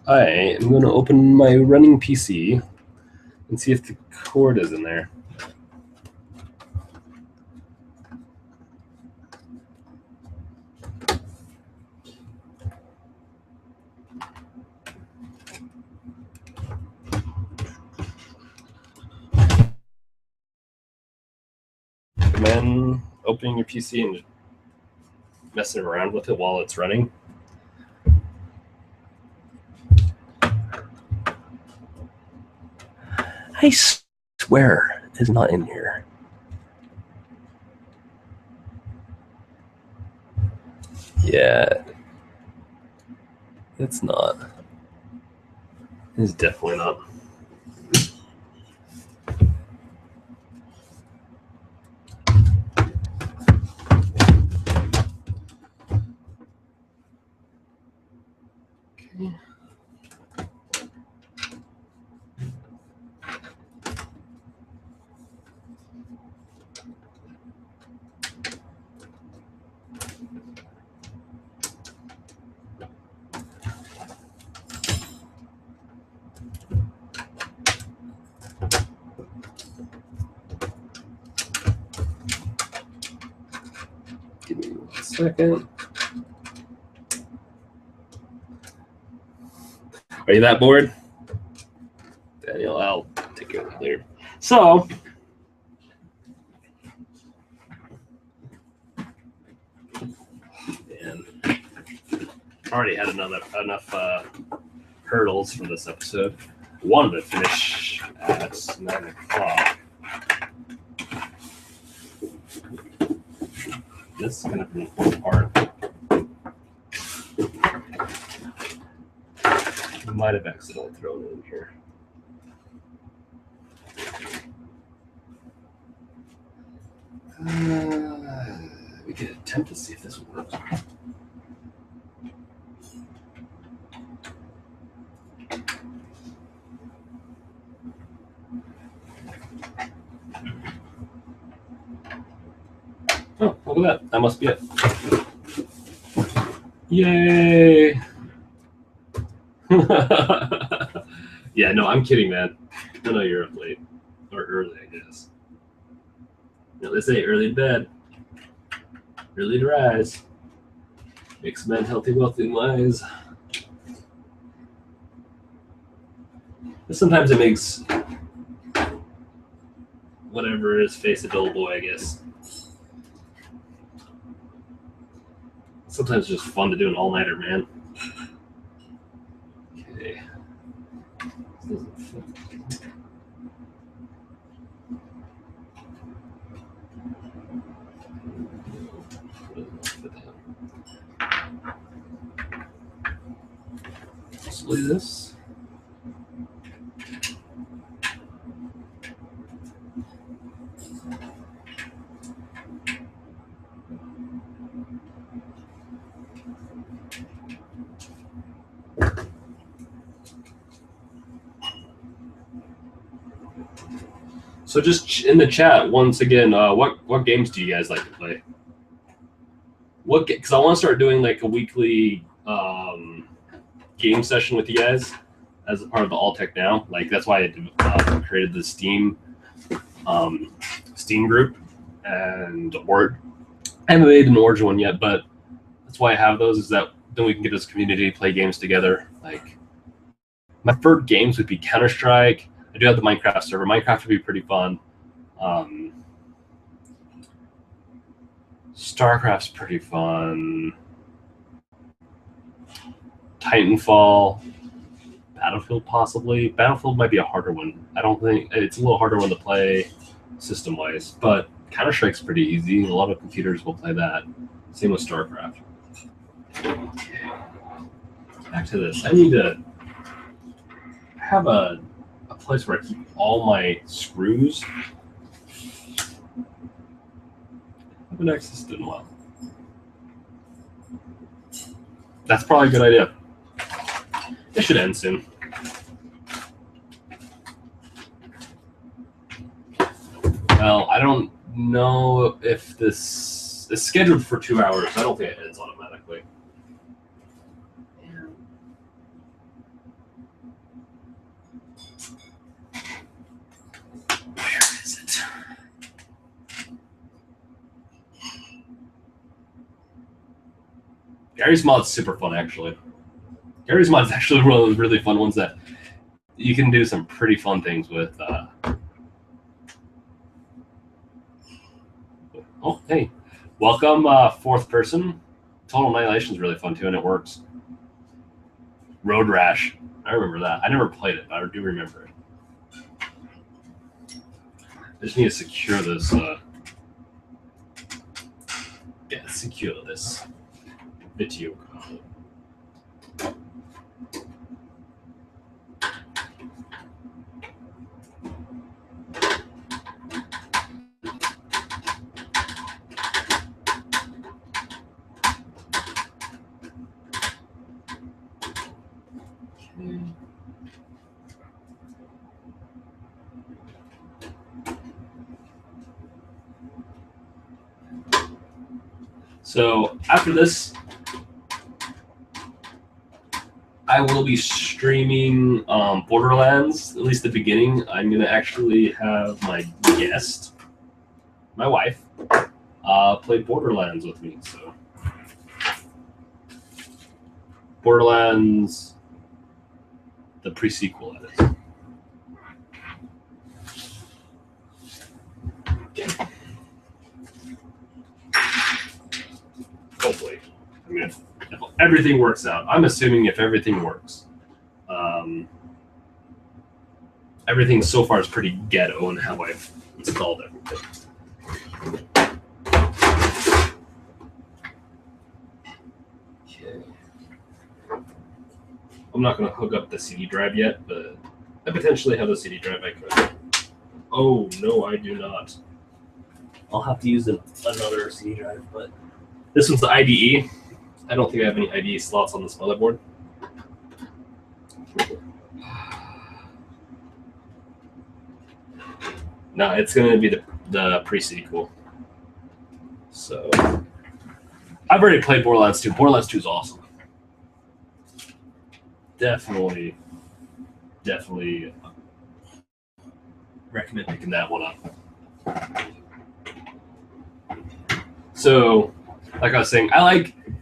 I am going to open my running PC and see if the cord is in there. Recommend opening your PC and messing around with it while it's running. I swear it's not in here. Yeah, it's not. It's definitely not. Okay. Give me 1 second. Are you that bored? Daniel, I'll take it later. So, man, already had enough hurdles for this episode. Wanted to finish at 9 o'clock. This is kind of an important part. I might have accidentally thrown it in here. We could attempt to see if this works. Oh, look at that. That must be it. Yay! Yeah, no, I'm kidding, man. I know you're up late. Or early, I guess. You know, they say early to bed, early to rise. Makes men healthy, wealthy, and wise. But sometimes it makes whatever is face a dull boy, I guess. Sometimes it's just fun to do an all-nighter, man. Okay. This doesn't fit. Possibly this. So just in the chat once again, what games do you guys like to play? Because I want to start doing like a weekly game session with you guys as a part of the All Tech Now. Like that's why I created the Steam group and I haven't made an Origin one yet, but that's why I have those. Is that then we can get this community play games together. Like my preferred games would be Counter-Strike. I do have the Minecraft server. Minecraft would be pretty fun. StarCraft's pretty fun. Titanfall, Battlefield possibly. Battlefield might be a harder one. I don't think it's a little harder one to play system-wise, but Counter-Strike's pretty easy. A lot of computers will play that. Same with StarCraft. Okay. Back to this. I need to have a place where I keep all my screws. I haven't accessed it in a while. That's probably a good idea. It should end soon. Well, I don't know if this is scheduled for 2 hours. I don't think it ends automatically. Gary's mod's super fun, actually. Gary's mod is actually one of those really fun ones that you can do some pretty fun things with. Oh, hey. Welcome, fourth person. Total Annihilation is really fun, too, and it works. Road Rash. I remember that. I never played it, but I do remember it. I just need to secure this. Yeah, secure this video. So after this, I will be streaming Borderlands, at least the beginning. I'm going to actually have my guest, my wife, play Borderlands with me. So Borderlands, the pre-sequel, that is. Hopefully. I mean, if everything works out. I'm assuming if everything works. Everything so far is pretty ghetto in how I've installed everything. Okay. I'm not going to hook up the CD drive yet, but I potentially have a CD drive I could. Oh, no, I do not. I'll have to use another CD drive, but this one's the IDE. I don't think I have any IDE slots on this motherboard. No, it's going to be the pre-sequel. So, I've already played Borderlands 2. Borderlands 2 is awesome. Definitely recommend picking that one up. So, like I was saying, I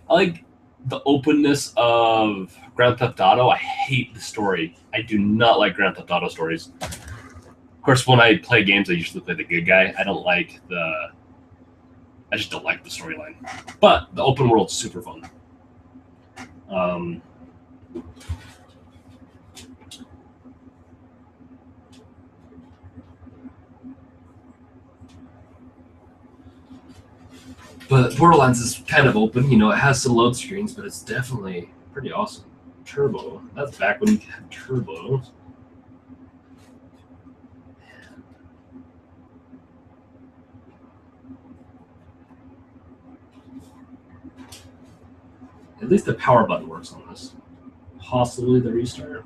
like the openness of Grand Theft Auto. I hate the story. I do not like Grand Theft Auto stories. Of course, when I play games, I usually play the good guy. I just don't like the storyline. But the open world's super fun. But Borderlands is kind of open. You know, it has some load screens, but it's definitely pretty awesome. Turbo. That's back when you had turbo. At least the power button works on this. Possibly the restart.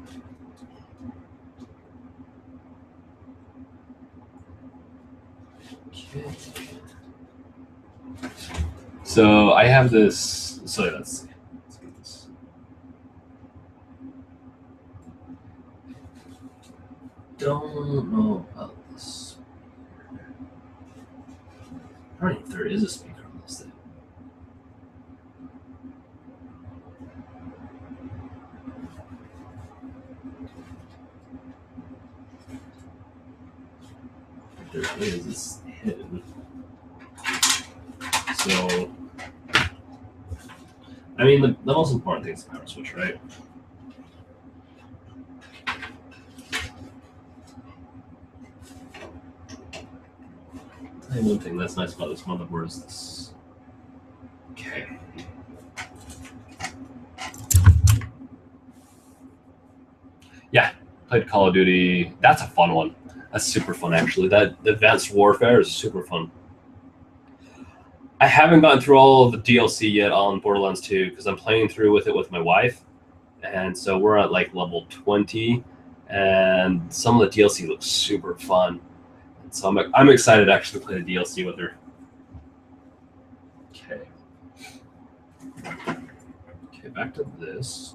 Okay. So I have this. So let's get this. Don't know about this. I don't know if there is a speaker on this thing. If there is, it's hidden. So, I mean, the most important thing is the power switch, right? And one thing that's nice about this motherboard is this. Okay. Yeah, played Call of Duty. That's a fun one. That's super fun, actually. That Advanced Warfare is super fun. I haven't gotten through all of the DLC yet on Borderlands 2 because I'm playing through with it with my wife. And so we're at like level 20, and some of the DLC looks super fun. And so I'm excited to actually play the DLC with her. Okay. Okay, back to this.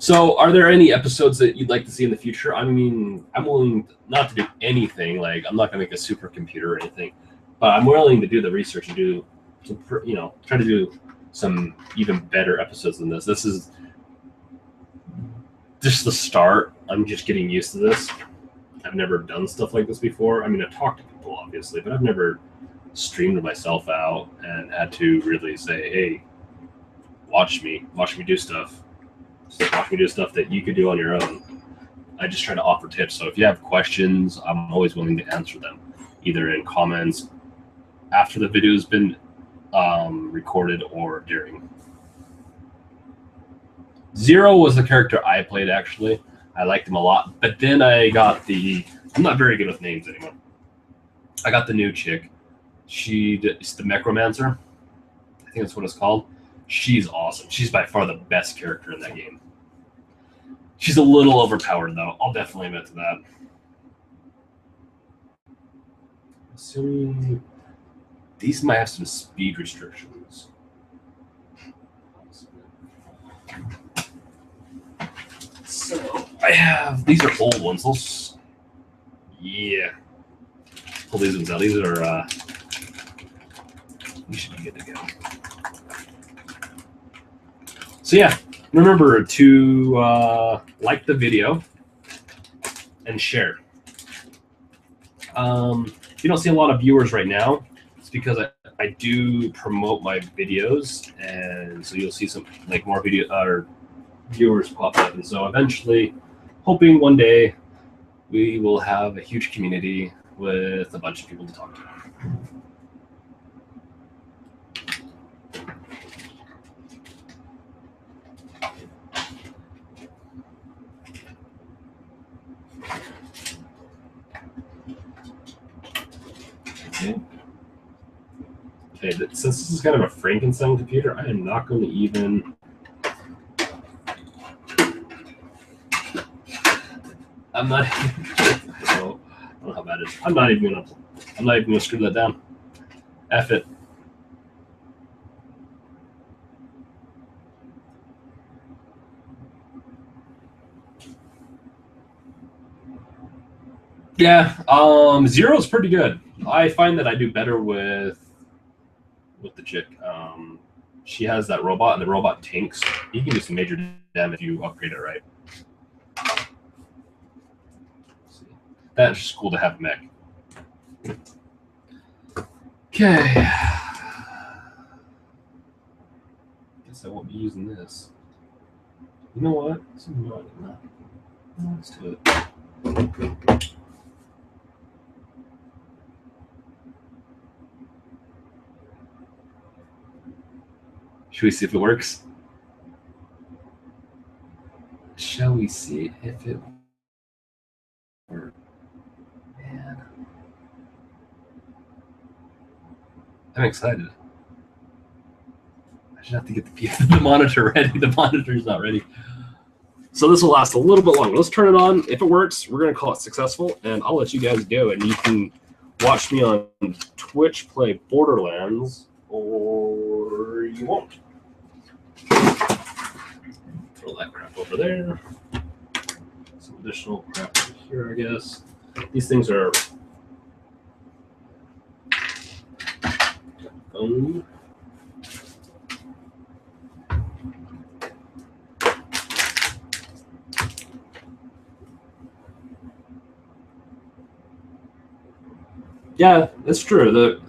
So, are there any episodes that you'd like to see in the future? I mean, I'm willing not to do anything. Like, I'm not going to make a supercomputer or anything, but I'm willing to do the research and do, try to do some even better episodes than this. This is just the start. I'm just getting used to this. I've never done stuff like this before. I mean, I've talked to people, obviously, but I've never streamed myself out and had to really say, hey, watch me do stuff. Watch me do stuff that you could do on your own. I just try to offer tips. So if you have questions, I'm always willing to answer them, either in comments after the video has been recorded or during. Zero was the character I played, actually. I liked him a lot. But then I got I'm not very good with names anymore. I got the new chick. It's the Necromancer. I think that's what it's called. She's awesome. She's by far the best character in that game. She's a little overpowered, though. I'll definitely admit to that. Assuming these might have some speed restrictions. So I have, these are old ones. Yeah. Pull these ones out. These are, we should be good to go. So yeah, remember to like the video and share. If you don't see a lot of viewers right now, it's because I do promote my videos, and so you'll see some more video or viewers pop up. And so eventually, hoping one day we will have a huge community with a bunch of people to talk to. Okay, since this is kind of a Frankenstein computer, I am not going to even. I'm not. I don't know how bad it is. I'm not even gonna screw that down. F it. Yeah, Zero is pretty good. I find that I do better with the chick. She has that robot, and the robot tanks. You can do some major damage if you upgrade it right. That's just cool to have mech. Okay. Guess I won't be using this. You know what? Let's do it. Should we see if it works? Shall we see if it works? Man. I'm excited. I should have to get the monitor ready. The monitor's not ready. So this will last a little bit longer. Let's turn it on. If it works, we're going to call it successful, and I'll let you guys go. And you can watch me on Twitch play Borderlands, or you won't. Throw that crap over there. Some additional crap over here, I guess. These things are phone. Yeah, that's true.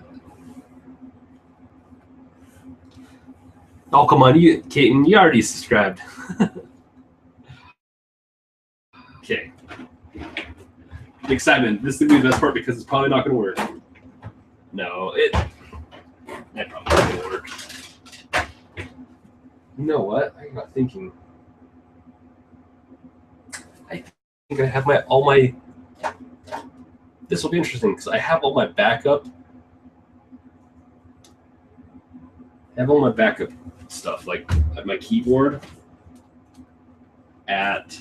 Oh, come on, Kaiten, you already subscribed. Okay. Excitement. This is going to be the best part because it's probably not going to work. No, it probably not going to work. You know what? I got thinking. I think I have all my. This will be interesting because I have all my backup. I have all my backup stuff, like at my keyboard, at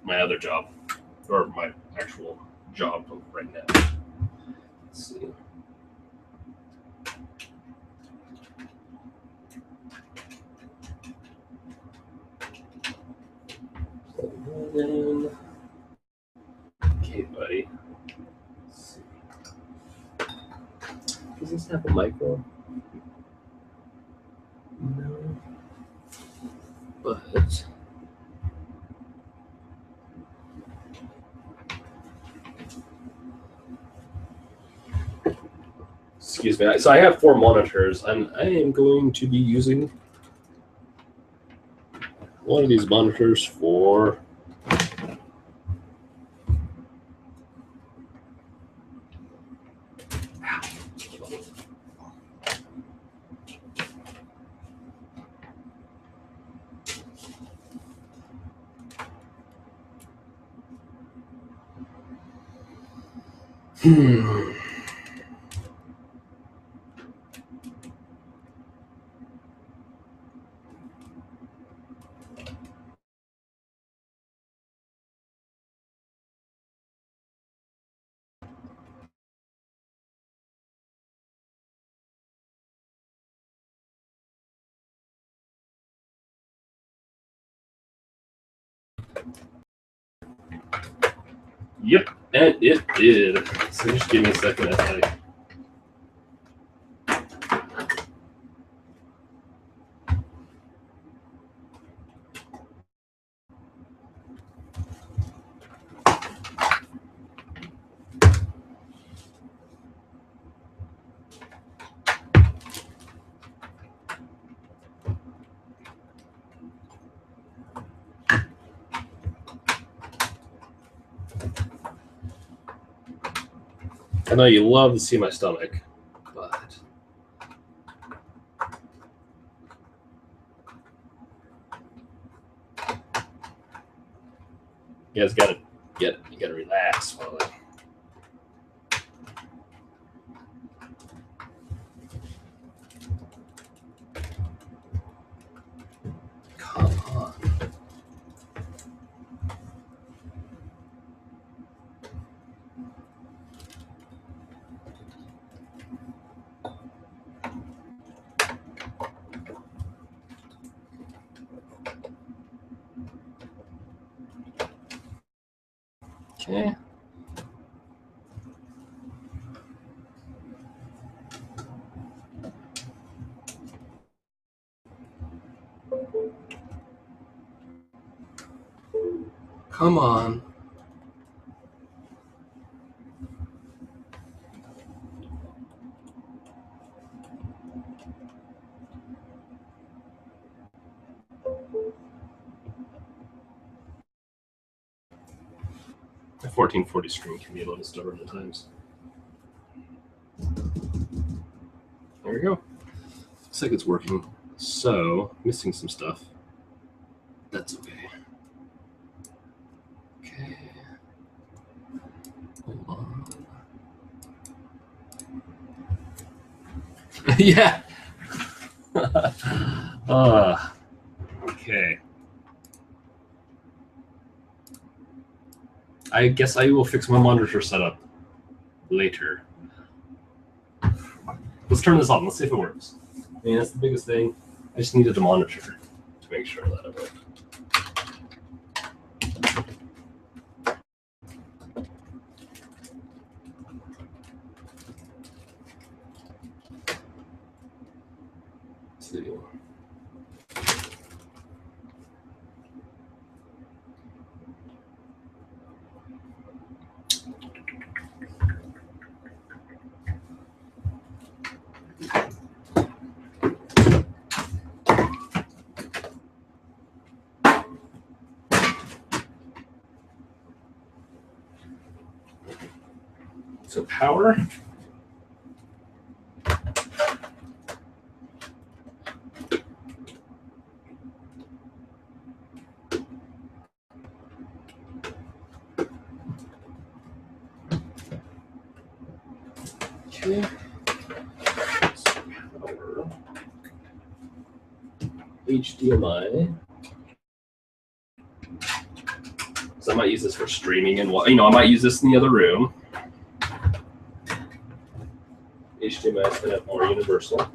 my other job, or my actual job right now. Let's see. then, okay, buddy. Let's see. Does this have a micro? No. But excuse me. So I have 4 monitors, and I am going to be using one of these monitors for Yep, and it did. So just give me a second as I know you love to see my stomach, but you guys gotta relax while I come on. Okay. Come on. The 1440 screen can be a little stubborn at times. There we go. Looks like it's working. So, missing some stuff. That's okay. Okay. Hold on. Yeah. Okay. I guess I will fix my monitor setup later. Let's turn this on. Let's see if it works. I mean, that's the biggest thing. I just needed a monitor to make sure that it worked. Let's see. So power. Okay. So power. HDMI. So I might use this for streaming and I might use this in the other room. HDMI is going to have more universal.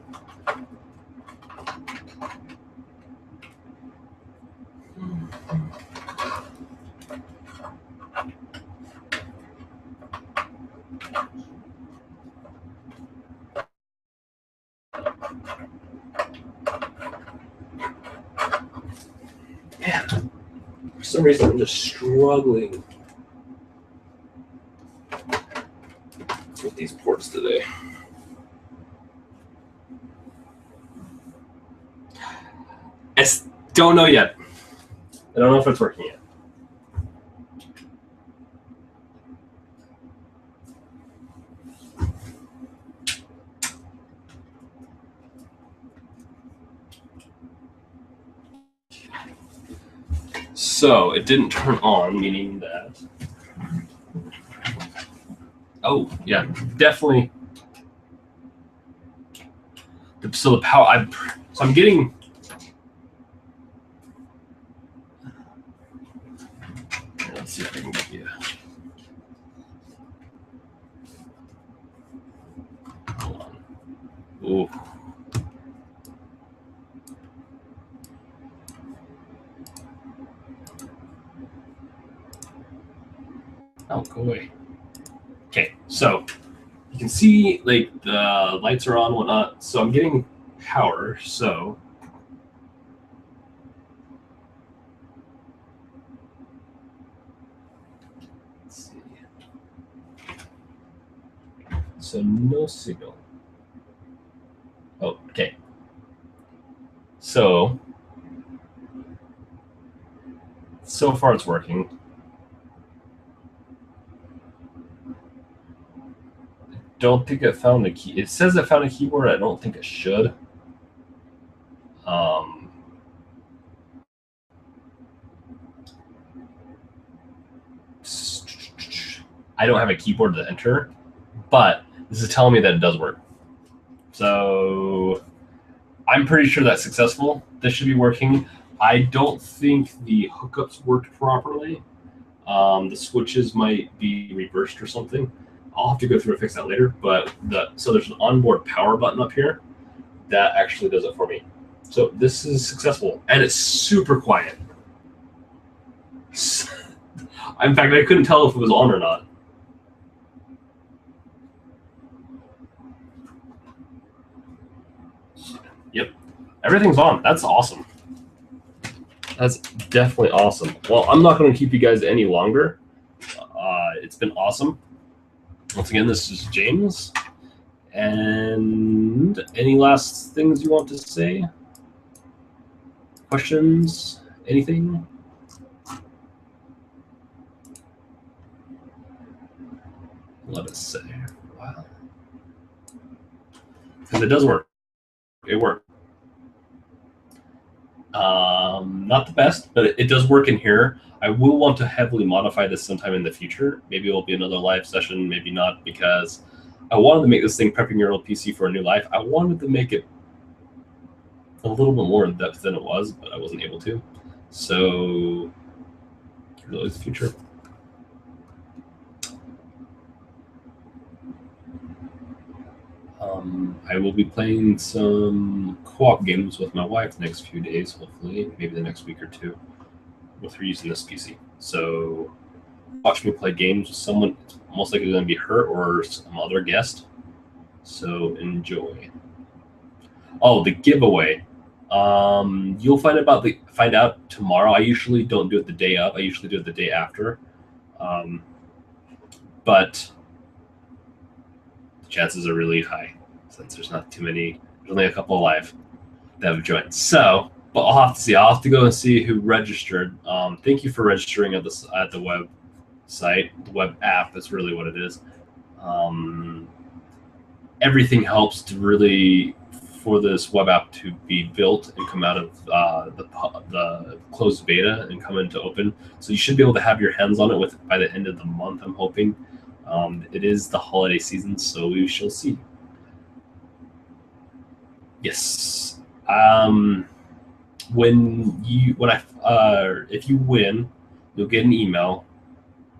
some reason I'm just struggling with these ports today. I don't know yet. I don't know if it's working yet. So it didn't turn on, meaning that. Oh yeah, definitely. So the power. I'm getting. Let's see if I can get you. Hold on. Ooh. Oh, go away. Okay, so you can see like the lights are on and whatnot. So I'm getting power. So let's see. So no signal. Oh, okay. So far it's working. Don't think it found a key. It says it found a keyboard. I don't think it should. I don't have a keyboard to enter, but this is telling me that it does work. So I'm pretty sure that's successful. This should be working. I don't think the hookups worked properly. The switches might be reversed or something. I'll have to go through and fix that later. But so there's an onboard power button up here that actually does it for me. So this is successful, and it's super quiet. In fact, I couldn't tell if it was on or not. Yep, everything's on. That's awesome. That's definitely awesome. Well, I'm not going to keep you guys any longer. It's been awesome. Once again, this is James. And any last things you want to say? Questions? Anything? Let us say. Wow. Because it does work. It worked. Not the best, but it does work in here. I will want to heavily modify this sometime in the future. Maybe it'll be another live session, maybe not, because I wanted to make this thing prepping your old PC for a new life. I wanted to make it a little bit more in depth than it was, but I wasn't able to. So, there's always the future. I will be playing some co-op games with my wife the next few days, hopefully, maybe the next week or two, with her using this PC. So watch me play games with someone. It's most likely going to be her or some other guest. So enjoy. Oh, the giveaway. You'll find out tomorrow. I usually don't do it the day of. I usually do it the day after. But the chances are really high since there's not too many. There's only a couple alive that have joined. So, but I'll have to see. I'll have to go and see who registered. Thank you for registering at the website. The web app is really what it is. Everything helps to really for this web app to be built and come out of the closed beta and come into open. So you should be able to have your hands on it by the end of the month, I'm hoping. It is the holiday season, so we shall see. Yes. If you win, you'll get an email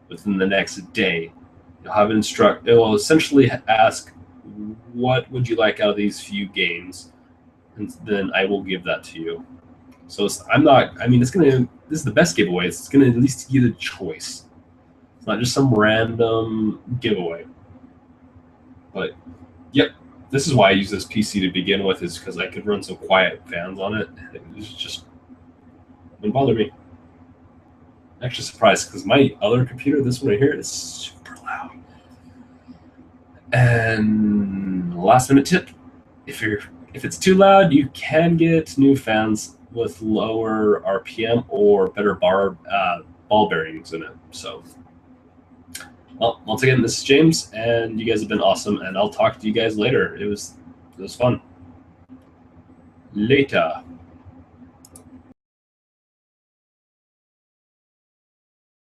within the next day. You'll have it will essentially ask, what would you like out of these few games? And then I will give that to you. So this is the best giveaway. It's gonna at least give you the choice. It's not just some random giveaway. But yep, this is why I use this PC to begin with, is because I could run some quiet fans on it. It just wouldn't bother me. actually surprised because my other computer, this one right here, is super loud. And last minute tip: if it's too loud, you can get new fans with lower RPM or better ball bearings in it. So, well, once again, this is James, and you guys have been awesome. And I'll talk to you guys later. It was fun. Later.